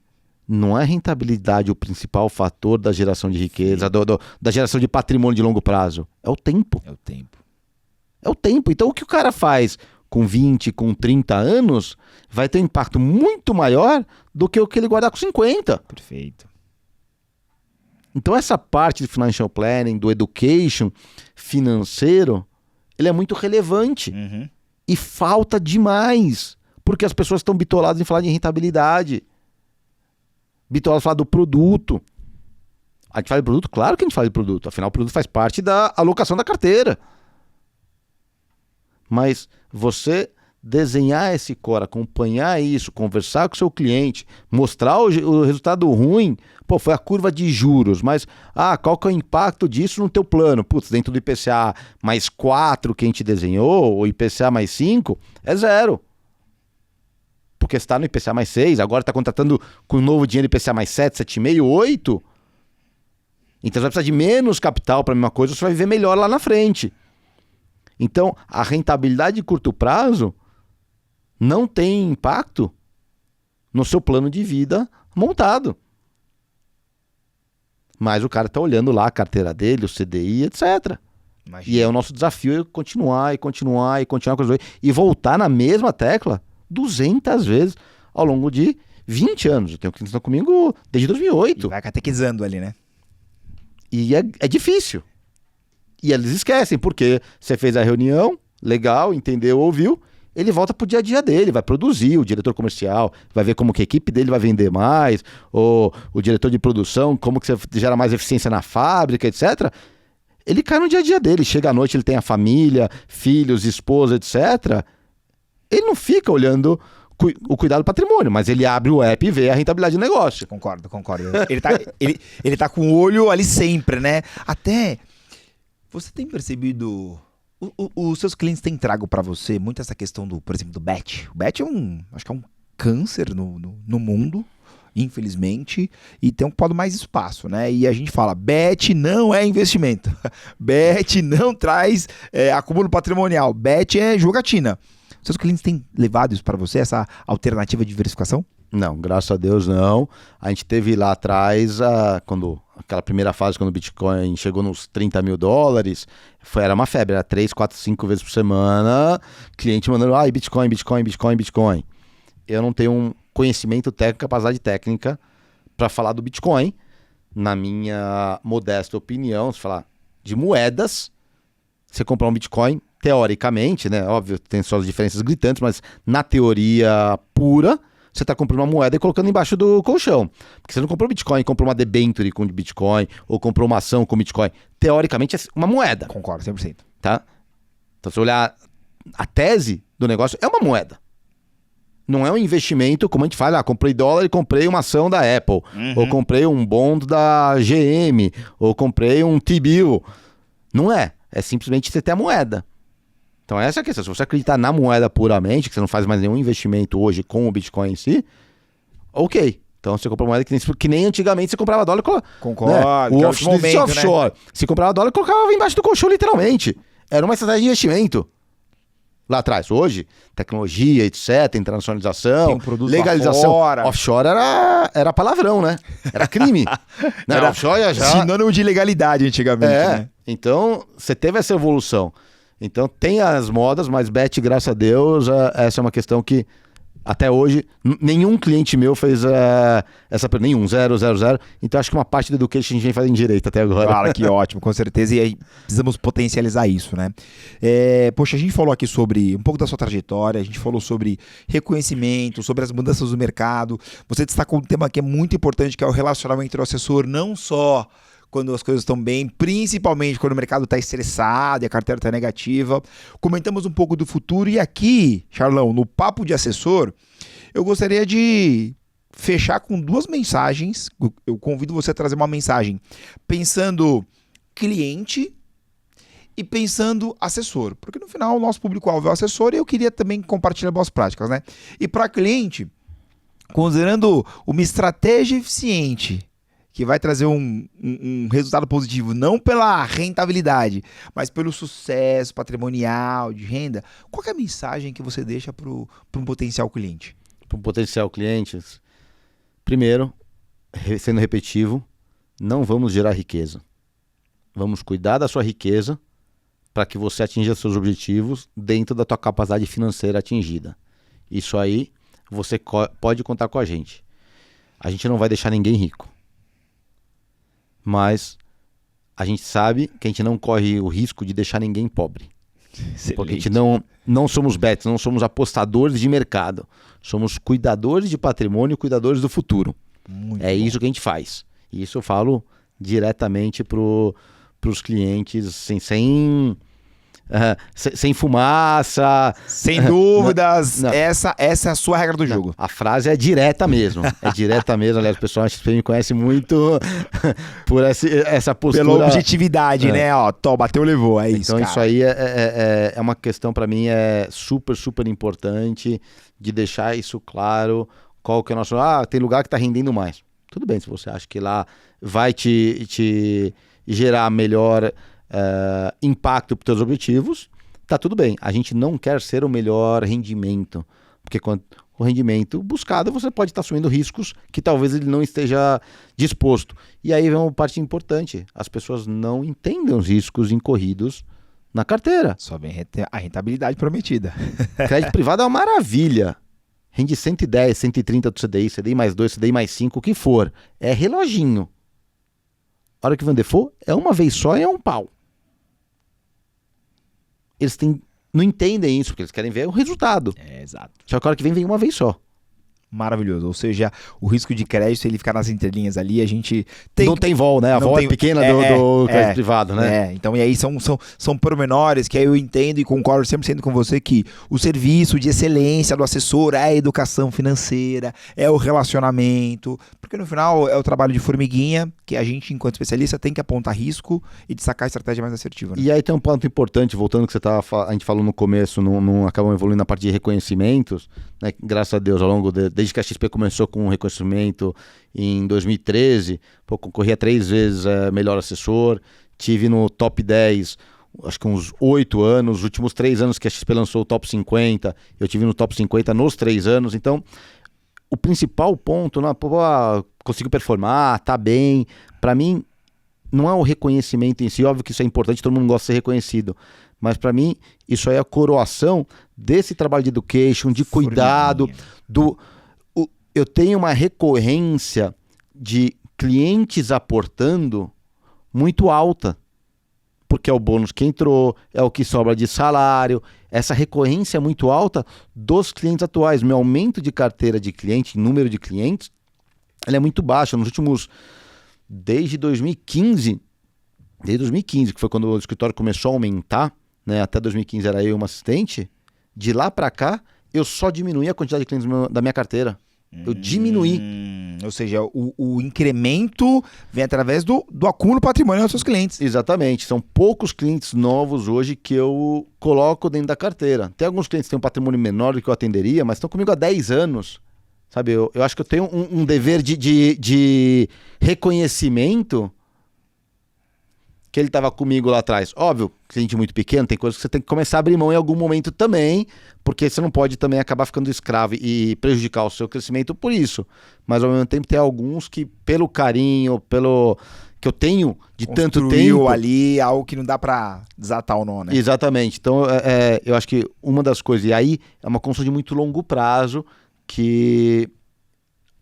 não é a rentabilidade o principal fator da geração de riqueza, da geração de patrimônio de longo prazo. É o tempo. É o tempo. É o tempo. Então o que o cara faz com 20, com 30 anos, vai ter um impacto muito maior do que o que ele guardar com 50. Perfeito. Então essa parte de financial planning, do education financeiro, ele é muito relevante. Uhum. E falta demais, porque as pessoas estão bitoladas em falar de rentabilidade. Bitoladas em falar do produto. A gente fala de produto? Claro que a gente fala de produto. Afinal, o produto faz parte da alocação da carteira. Mas você desenhar esse core, acompanhar isso, conversar com o seu cliente, mostrar o resultado ruim, foi a curva de juros, mas qual que é o impacto disso no teu plano? Putz, dentro do IPCA mais 4 que a gente desenhou, ou IPCA mais 5, é 0. Porque está no IPCA mais 6, agora está contratando com novo dinheiro IPCA mais 7, 7,5, 8. Então você vai precisar de menos capital para a mesma coisa, você vai viver melhor lá na frente. Então, a rentabilidade de curto prazo não tem impacto no seu plano de vida montado. Mas o cara está olhando lá a carteira dele, o CDI, etc. Imagina. E é o nosso desafio continuar com as coisas e voltar na mesma tecla 200 vezes ao longo de 20 anos. Eu tenho clientes que estão comigo desde 2008. E vai catequizando ali, né? E é difícil. E eles esquecem, porque você fez a reunião, legal, entendeu, ouviu, ele volta pro dia a dia dele, vai produzir, o diretor comercial vai ver como que a equipe dele vai vender mais, ou o diretor de produção, como que você gera mais eficiência na fábrica, etc. Ele cai no dia a dia dele, chega à noite, ele tem a família, filhos, esposa, etc. Ele não fica olhando o cuidado do patrimônio, mas ele abre o app e vê a rentabilidade do negócio. Concordo. Ele tá com o olho ali sempre, né? Até... Você tem percebido, os seus clientes têm trago para você muito essa questão por exemplo, do bet. O bet acho que é um câncer no mundo, infelizmente, e tem ocupado mais espaço, né? E a gente fala, bet não é investimento, bet não traz acúmulo patrimonial, bet é jogatina. Seus clientes têm levado isso para você, essa alternativa de diversificação? Não, graças a Deus não. A gente teve lá atrás, aquela primeira fase, quando o Bitcoin chegou nos $30 mil, era uma febre, era 3, 4, 5 vezes por semana, cliente mandando, Bitcoin. Eu não tenho um conhecimento técnico, capacidade técnica para falar do Bitcoin. Na minha modesta opinião, se falar de moedas, você comprar um Bitcoin, teoricamente, né? Óbvio, tem suas diferenças gritantes, mas na teoria pura, você está comprando uma moeda e colocando embaixo do colchão. Porque você não comprou Bitcoin, comprou uma debenture com Bitcoin, ou comprou uma ação com Bitcoin. Teoricamente é uma moeda. Concordo, 100%. Tá? Então se você olhar a tese do negócio, é uma moeda. Não é um investimento como a gente fala, comprei dólar e comprei uma ação da Apple. Uhum. Ou comprei um bond da GM. Ou comprei um T-bill. Não é. É simplesmente você ter a moeda. Então essa é a questão. Se você acreditar na moeda puramente, que você não faz mais nenhum investimento hoje com o Bitcoin em si, ok. Então você compra moeda que nem antigamente você comprava dólar. Concordo. Né? O offshore. Né? Se comprava dólar, colocava embaixo do colchão literalmente. Era uma estratégia de investimento. Lá atrás. Hoje, tecnologia, etc., internacionalização, um legalização. Offshore era palavrão, né? Era crime. Não, era offshore já... sinônimo de legalidade antigamente, né? Então, você teve essa evolução. Então, tem as modas, mas bet, graças a Deus, essa é uma questão que até hoje nenhum cliente meu fez essa pergunta. Nenhum, 0. Então, acho que uma parte do education a gente vem fazendo direito até agora. Cara, que ótimo, com certeza. E aí precisamos potencializar isso, né? Poxa, a gente falou aqui sobre um pouco da sua trajetória, a gente falou sobre reconhecimento, sobre as mudanças do mercado. Você destacou um tema que é muito importante, que é o relacionamento entre o assessor, não só quando as coisas estão bem, principalmente quando o mercado está estressado e a carteira está negativa. Comentamos um pouco do futuro e aqui, Charlão, no Papo de Assessor, eu gostaria de fechar com 2 mensagens. Eu convido você a trazer uma mensagem pensando cliente e pensando assessor. Porque no final o nosso público-alvo é o assessor e eu queria também compartilhar boas práticas, né? E para cliente, considerando uma estratégia eficiente que vai trazer um resultado positivo, não pela rentabilidade, mas pelo sucesso patrimonial, de renda, qual que é a mensagem que você deixa para um potencial cliente? Para um potencial cliente, primeiro, sendo repetitivo, não vamos gerar riqueza. Vamos cuidar da sua riqueza para que você atinja seus objetivos dentro da tua capacidade financeira atingida. Isso aí, você pode contar com a gente. A gente não vai deixar ninguém rico. Mas a gente sabe que a gente não corre o risco de deixar ninguém pobre. Excelente. Porque a gente não somos bets, não somos apostadores de mercado. Somos cuidadores de patrimônio, cuidadores do futuro. Muito É bom. isso que a gente faz. E isso eu falo diretamente para os clientes, assim, sem fumaça. Sem dúvidas, Não. essa é a sua regra do jogo. A frase é direta mesmo. É direta mesmo. Aliás, o pessoal da XP me conhece muito por essa postura. Pela objetividade, né? Ó, bateu, levou. É isso, Então cara. isso aí é uma questão para mim super, super importante de deixar isso claro. Qual que é o nosso... tem lugar que está rendendo mais. Tudo bem, se você acha que lá vai te gerar melhor impacto para os teus objetivos, tá tudo bem. A gente não quer ser o melhor rendimento, porque quando o rendimento buscado, você pode estar assumindo riscos que talvez ele não esteja disposto. E aí vem uma parte importante, as pessoas não entendem os riscos incorridos na carteira. Só vem a rentabilidade prometida. Crédito privado é uma maravilha. Rende 110, 130 do CDI, CDI mais 2, CDI mais 5, o que for. É reloginho. A hora que vender for, é uma vez só e é um pau. Eles não entendem isso, porque eles querem ver o resultado. Exato. Só que a hora que vem uma vez só. Maravilhoso. Ou seja, o risco de crédito, se ele ficar nas entrelinhas ali, a gente tem... Não tem vol, né? A não vol tem- é pequena do crédito privado, né? Então, e aí são pormenores que aí eu entendo e concordo 100% com você que o serviço de excelência do assessor é a educação financeira, é o relacionamento, porque no final é o trabalho de formiguinha que a gente, enquanto especialista, tem que apontar risco e destacar a estratégia mais assertiva. Né? E aí tem um ponto importante, voltando ao que a gente falou no começo, não acabam evoluindo na parte de reconhecimentos, né? Graças a Deus, ao longo desde que a XP começou com o reconhecimento em 2013, concorri a 3 vezes melhor assessor, tive no top 10, acho que uns 8 anos, os últimos 3 anos que a XP lançou o top 50, eu tive no top 50 nos 3 anos, então o principal ponto, consigo performar, tá bem, para mim não é o reconhecimento em si, óbvio que isso é importante, todo mundo gosta de ser reconhecido, mas para mim isso aí é a coroação desse trabalho de education, de cuidado, eu tenho uma recorrência de clientes aportando muito alta, porque é o bônus que entrou, é o que sobra de salário, essa recorrência é muito alta dos clientes atuais. Meu aumento de carteira de cliente, número de clientes, ele é muito baixo. Nos últimos, desde 2015, que foi quando o escritório começou a aumentar, né, até 2015 era eu um assistente, de lá para cá, eu só diminuí a quantidade de clientes da minha carteira. Eu diminuí. Ou seja, o incremento vem através do acúmulo patrimonial dos seus clientes. Exatamente. São poucos clientes novos hoje que eu coloco dentro da carteira. Tem alguns clientes que têm um patrimônio menor do que eu atenderia, mas estão comigo há 10 anos. Sabe, eu acho que eu tenho um dever de reconhecimento que ele estava comigo lá atrás. Óbvio, cliente muito pequeno, tem coisas que você tem que começar a abrir mão em algum momento também, porque você não pode também acabar ficando escravo e prejudicar o seu crescimento por isso. Mas ao mesmo tempo tem alguns que, pelo carinho, pelo que eu tenho de tanto tempo ali algo que não dá para desatar o nó, né? Exatamente. Então eu acho que uma das coisas, e aí é uma construção de muito longo prazo, que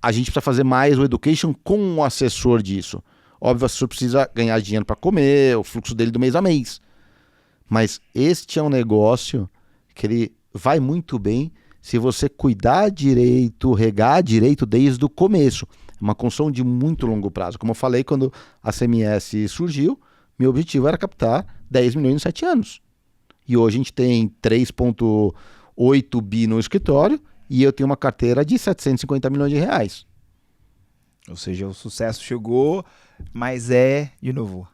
a gente precisa fazer mais o education com o assessor disso. Óbvio, o assessor precisa ganhar dinheiro para comer, o fluxo dele do mês a mês. Mas este é um negócio que ele vai muito bem se você cuidar direito, regar direito desde o começo. É uma construção de muito longo prazo. Como eu falei, quando a CMS surgiu, meu objetivo era captar 10 milhões em 7 anos. E hoje a gente tem 3,8 bi no escritório e eu tenho uma carteira de 750 milhões de reais. Ou seja, o sucesso chegou, mas de novo,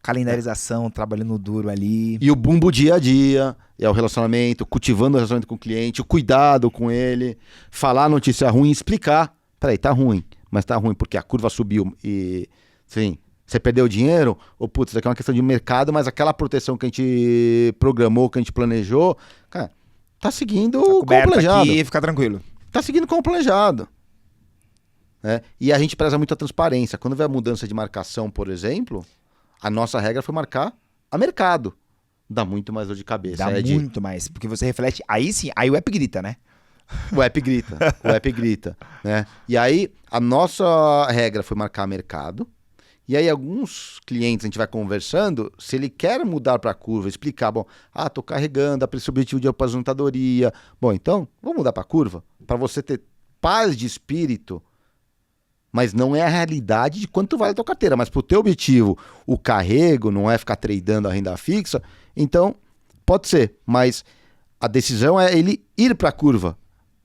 calendarização, trabalhando duro ali. E o bumbo dia a dia, é o relacionamento, cultivando o relacionamento com o cliente, o cuidado com ele, falar a notícia ruim, explicar. Peraí, tá ruim, mas tá ruim porque a curva subiu e, sim, você perdeu dinheiro? Ou, putz, isso aqui é uma questão de mercado, mas aquela proteção que a gente programou, que a gente planejou, cara, tá seguindo como planejado. Aqui, fica tranquilo. Tá seguindo como planejado. Né? E a gente preza muito a transparência. Quando vê a mudança de marcação, por exemplo, a nossa regra foi marcar a mercado. Dá muito mais dor de cabeça. Dá muito mais, porque você reflete... Aí sim, aí o app grita, né? O app grita, né? E aí, a nossa regra foi marcar mercado. E aí, alguns clientes, a gente vai conversando, se ele quer mudar para a curva, explicar, bom, tô carregando, esse objetivo de aposentadoria. Bom, então, vamos mudar para a curva, para você ter paz de espírito, mas não é a realidade de quanto vale a tua carteira. Mas para o teu objetivo, o carrego, não é ficar tradando a renda fixa, então, pode ser. Mas a decisão é ele ir para a curva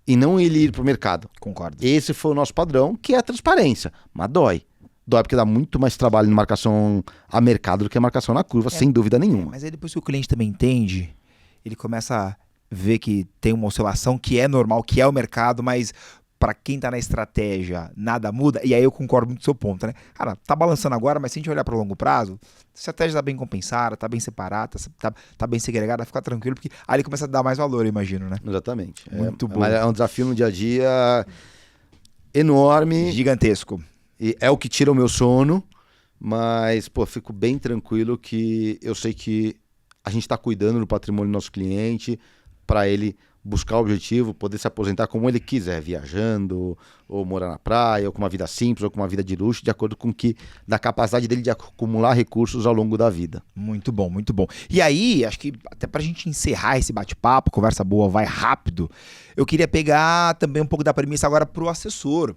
e não ele ir para o mercado. Concordo. Esse foi o nosso padrão, que é a transparência. Mas dói. Dói porque dá muito mais trabalho em marcação a mercado do que a marcação na curva, sem dúvida nenhuma. Mas aí depois que o cliente também entende, ele começa a ver que tem uma oscilação que é normal, que é o mercado, mas para quem tá na estratégia, nada muda. E aí eu concordo muito com o seu ponto, né? Cara, tá balançando agora, mas se a gente olhar para longo prazo, a estratégia tá bem compensada, tá bem separada, tá bem segregada, fica tranquilo, porque aí ele começa a dar mais valor, eu imagino, né? Exatamente. Muito bom. Mas é um desafio no dia a dia enorme. Gigantesco. E é o que tira o meu sono, mas, pô, fico bem tranquilo que eu sei que a gente está cuidando do patrimônio do nosso cliente para ele buscar o objetivo, poder se aposentar como ele quiser, viajando, ou morar na praia, ou com uma vida simples, ou com uma vida de luxo, de acordo com da capacidade dele de acumular recursos ao longo da vida. Muito bom, muito bom. E aí, acho que até pra gente encerrar esse bate-papo, conversa boa, vai rápido, eu queria pegar também um pouco da premissa agora pro assessor.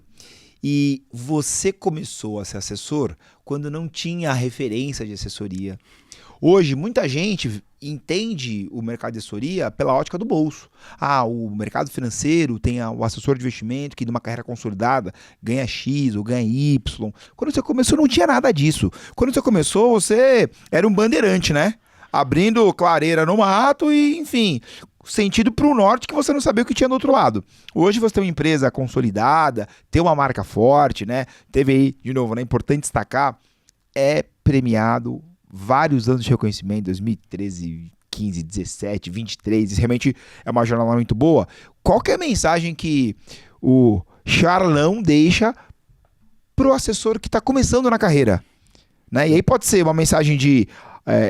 E você começou a ser assessor quando não tinha referência de assessoria. Hoje, muita gente entende o mercado de assessoria pela ótica do bolso. O mercado financeiro tem o assessor de investimento que, numa carreira consolidada, ganha X ou ganha Y. Quando você começou, não tinha nada disso. Quando você começou, você era um bandeirante, né? Abrindo clareira no mato e, enfim, sentido para o norte que você não sabia o que tinha do outro lado. Hoje você tem uma empresa consolidada, tem uma marca forte, né? Teve aí, de novo, né? Importante destacar, é premiado vários anos de reconhecimento, 2013, 15, 17, 23, isso realmente é uma jornada muito boa. Qual que é a mensagem que o Charlão deixa pro assessor que está começando na carreira? Né? E aí pode ser uma mensagem de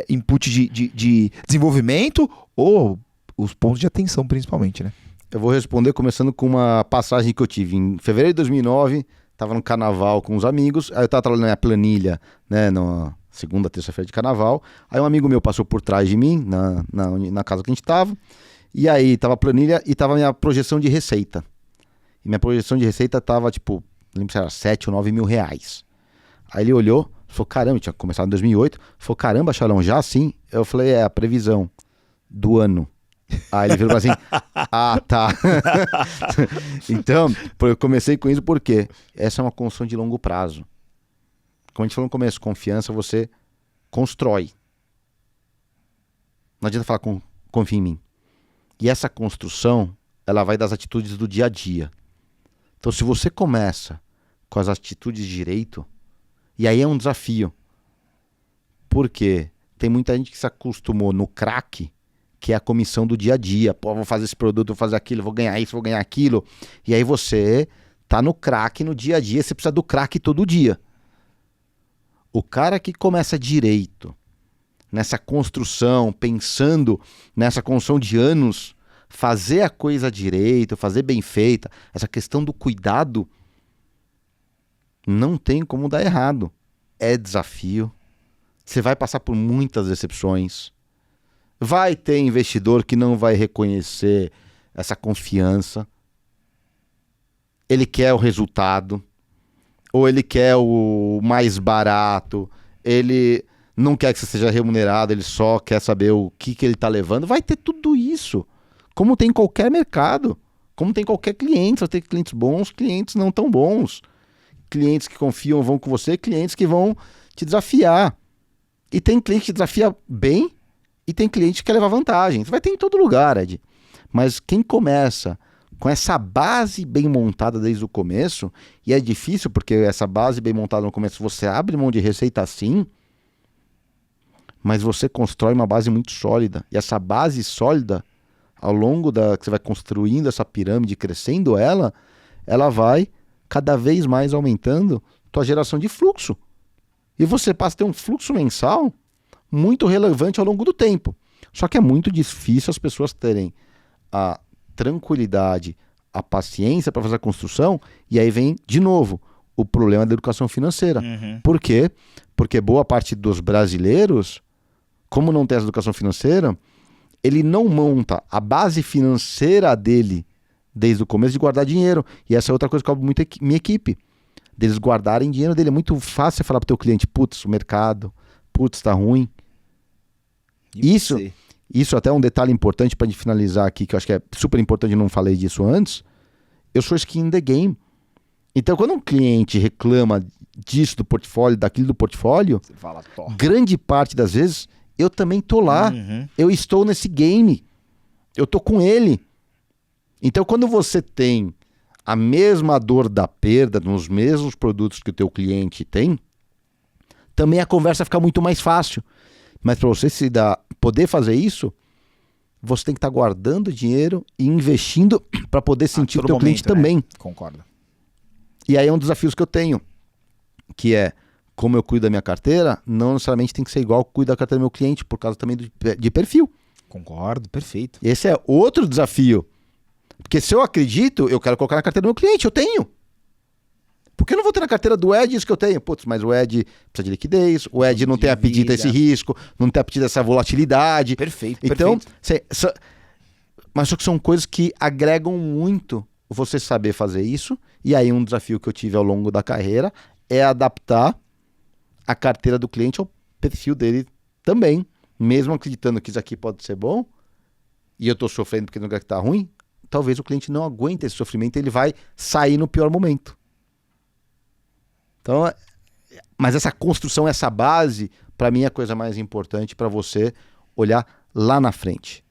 input de desenvolvimento ou os pontos de atenção, principalmente, né? Eu vou responder começando com uma passagem que eu tive em fevereiro de 2009, estava no carnaval com os amigos, aí eu estava trabalhando na minha planilha, né, na segunda, terça-feira de carnaval, aí um amigo meu passou por trás de mim, na casa que a gente estava, e aí estava a planilha e estava a minha projeção de receita. E minha projeção de receita estava, tipo, não lembro se era 7 ou 9 mil reais. Aí ele olhou, falou, caramba, tinha começado em 2008, falou, caramba, Charlão, já assim? Eu falei, é a previsão do ano. Aí ele virou assim, tá. Então, eu comecei com isso porque essa é uma construção de longo prazo. Como a gente falou no começo, confiança você constrói. Não adianta falar confia em mim. E essa construção, ela vai das atitudes do dia a dia. Então, se você começa com as atitudes direito, e aí é um desafio. Porque tem muita gente que se acostumou no crack, que é a comissão do dia a dia. Pô, vou fazer esse produto, vou fazer aquilo, vou ganhar isso, vou ganhar aquilo. E aí você tá no crack no dia a dia, você precisa do crack todo dia. O cara que começa direito, nessa construção, pensando nessa construção de anos, fazer a coisa direito, fazer bem feita, essa questão do cuidado, não tem como dar errado. É desafio. Você vai passar por muitas decepções. Vai ter investidor que não vai reconhecer essa confiança. Ele quer o resultado. Ou ele quer o mais barato. Ele não quer que você seja remunerado. Ele só quer saber o que ele está levando. Vai ter tudo isso. Como tem em qualquer mercado. Como tem qualquer cliente. Vai ter clientes bons, clientes não tão bons. Clientes que confiam vão com você. Clientes que vão te desafiar. E tem cliente que desafia bem e tem cliente que quer levar vantagem. Você vai ter em todo lugar, Ed. Mas quem começa com essa base bem montada desde o começo, e é difícil porque essa base bem montada no começo, você abre mão de receita sim, mas você constrói uma base muito sólida. E essa base sólida, ao longo que você vai construindo essa pirâmide, crescendo ela vai cada vez mais aumentando tua geração de fluxo. E você passa a ter um fluxo mensal muito relevante ao longo do tempo. Só que é muito difícil as pessoas terem a tranquilidade, a paciência para fazer a construção, e aí vem, de novo, o problema da educação financeira. Por quê? Porque boa parte dos brasileiros, como não tem essa educação financeira, ele não monta a base financeira dele desde o começo de guardar dinheiro. E essa é outra coisa que eu cobro muito minha equipe. Deles guardarem dinheiro dele. É muito fácil você falar para o teu cliente, putz, o mercado, putz, tá ruim. Isso até é um detalhe importante para a gente finalizar aqui, que eu acho que é super importante, eu não falei disso antes. Eu sou skin in the game. Então, quando um cliente reclama disso do portfólio, daquilo do portfólio, Você fala, grande parte das vezes, eu também tô lá. Eu estou nesse game. Eu tô com ele. Então, quando você tem a mesma dor da perda nos mesmos produtos que o teu cliente tem, também a conversa fica muito mais fácil. Mas para você poder fazer isso, você tem que estar guardando dinheiro e investindo para poder sentir o teu cliente também. Né? Concordo. E aí é um dos desafios que eu tenho, que é, como eu cuido da minha carteira, não necessariamente tem que ser igual eu cuido da carteira do meu cliente, por causa também de perfil. Concordo, perfeito. Esse é outro desafio. Porque se eu acredito, eu quero colocar na carteira do meu cliente, eu tenho. Por que eu não vou ter na carteira do Ed isso que eu tenho? Putz, mas o Ed precisa de liquidez, o Ed não tem apetite a esse risco, não tem apetite a essa volatilidade. Perfeito, então, mas só que são coisas que agregam muito você saber fazer isso. E aí um desafio que eu tive ao longo da carreira é adaptar a carteira do cliente ao perfil dele também. Mesmo acreditando que isso aqui pode ser bom, e eu estou sofrendo porque não quer que está ruim, talvez o cliente não aguente esse sofrimento e ele vai sair no pior momento. Então, mas essa construção, essa base, para mim é a coisa mais importante para você olhar lá na frente.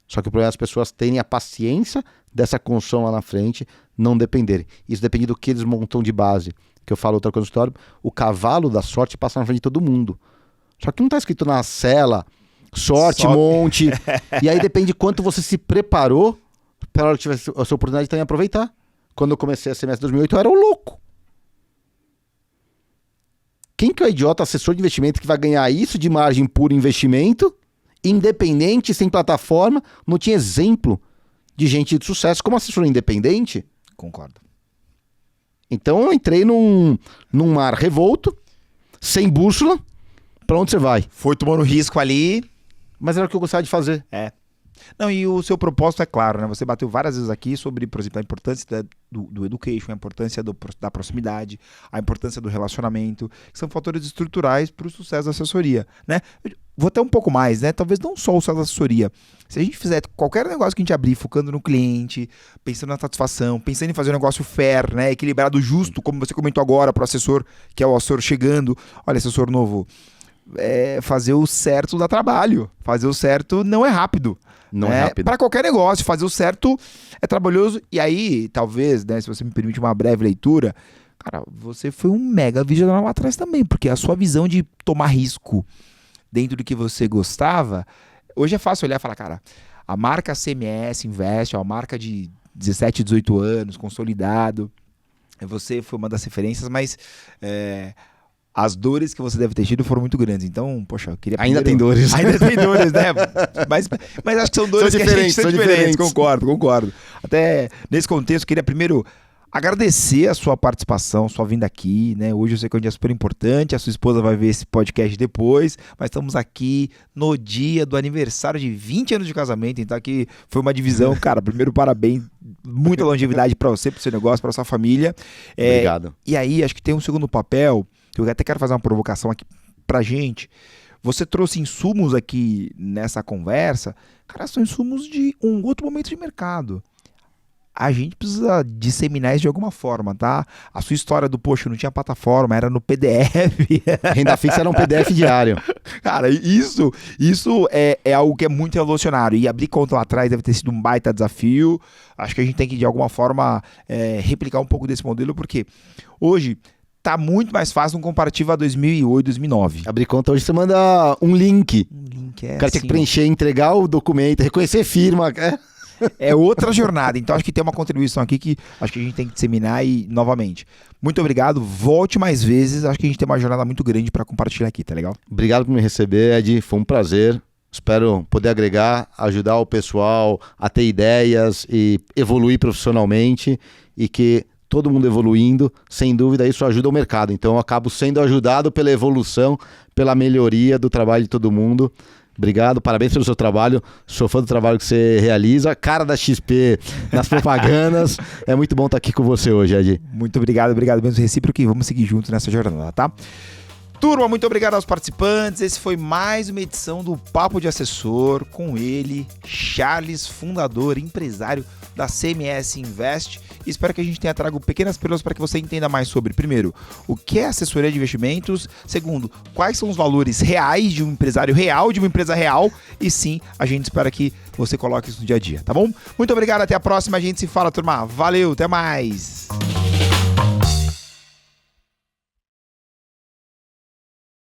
Só que o problema é as pessoas terem a paciência dessa construção lá na frente, não dependerem. Isso depende do que eles montam de base. Que eu falo outra coisa no história, o cavalo da sorte passa na frente de todo mundo. Só que não está escrito na cela, sorte, monte. E aí depende de quanto você se preparou para a hora que tiver a sua oportunidade também aproveitar. Quando eu comecei a semestre de 2008, eu era um louco. Quem que é o idiota assessor de investimento que vai ganhar isso de margem por investimento, independente, sem plataforma? Não tinha exemplo de gente de sucesso como assessor independente. Concordo. Então eu entrei num mar revolto, sem bússola. Pra onde você vai? Foi tomando risco ali. Mas era o que eu gostava de fazer. É. Não, e o seu propósito é claro, né? Você bateu várias vezes aqui sobre, por exemplo, a importância do education, a importância da proximidade, a importância do relacionamento, que são fatores estruturais para o sucesso da assessoria, né? Vou até um pouco mais, né? Talvez não só o sucesso da assessoria. Se a gente fizer qualquer negócio que a gente abrir, focando no cliente, pensando na satisfação, pensando em fazer um negócio fair, né? Equilibrado, justo, como você comentou agora para o assessor, que é o assessor chegando. Olha, assessor novo, fazer o certo dá trabalho. Fazer o certo não é rápido. Não é rápido. Para qualquer negócio, fazer o certo é trabalhoso. E aí, talvez, né, se você me permite uma breve leitura, cara, você foi um mega visionário lá atrás também, porque a sua visão de tomar risco dentro do que você gostava, hoje é fácil olhar e falar, cara, a marca CMS Invest, é uma marca de 17, 18 anos, consolidado, você foi uma das referências, mas as dores que você deve ter tido foram muito grandes. Então, poxa, eu queria... Ainda tem dores. Ainda tem dores, né? Mas acho que são dores são diferentes. Concordo. Até nesse contexto, eu queria primeiro agradecer a sua participação, sua vinda aqui, né? Hoje eu sei que é um dia super importante, a sua esposa vai ver esse podcast depois, mas estamos aqui no dia do aniversário de 20 anos de casamento, então aqui foi uma divisão, cara, primeiro parabéns, muita longevidade para você, para o seu negócio, para sua família. Obrigado. E aí, acho que tem um segundo papel, que eu até quero fazer uma provocação aqui pra gente. Você trouxe insumos aqui nessa conversa, cara, são insumos de um outro momento de mercado. a gente precisa disseminar isso de alguma forma, tá? A sua história do, poxa, não tinha plataforma, era no PDF. Renda fixa era um PDF diário. Cara, isso é algo que é muito revolucionário. E abrir conta lá atrás deve ter sido um baita desafio. Acho que a gente tem que, de alguma forma, replicar um pouco desse modelo, porque hoje tá muito mais fácil um comparativo a 2008, 2009. Abrir conta hoje você manda um link. Um link O cara tinha que preencher, entregar o documento, reconhecer firma. É outra jornada. Então acho que tem uma contribuição aqui que acho que a gente tem que disseminar e, novamente, muito obrigado. Volte mais vezes. Acho que a gente tem uma jornada muito grande para compartilhar aqui, tá legal? Obrigado por me receber, Ed. Foi um prazer. Espero poder agregar, ajudar o pessoal a ter ideias e evoluir profissionalmente, e que todo mundo evoluindo, sem dúvida isso ajuda o mercado. Então eu acabo sendo ajudado pela evolução, pela melhoria do trabalho de todo mundo. Obrigado, parabéns pelo seu trabalho, sou fã do trabalho que você realiza, cara da XP nas propagandas. É muito bom estar aqui com você hoje, Ed. Muito obrigado mesmo, recíproco, e vamos seguir juntos nessa jornada, tá? Turma, muito obrigado aos participantes. Esse foi mais uma edição do Papo de Assessor, com ele, Charles, fundador, empresário da CMS Invest. Espero que a gente tenha trago pequenas pílulas para que você entenda mais sobre, primeiro, o que é assessoria de investimentos, segundo, quais são os valores reais de um empresário real, de uma empresa real, e sim, a gente espera que você coloque isso no dia a dia, tá bom? Muito obrigado, até a próxima, a gente se fala, turma. Valeu, até mais!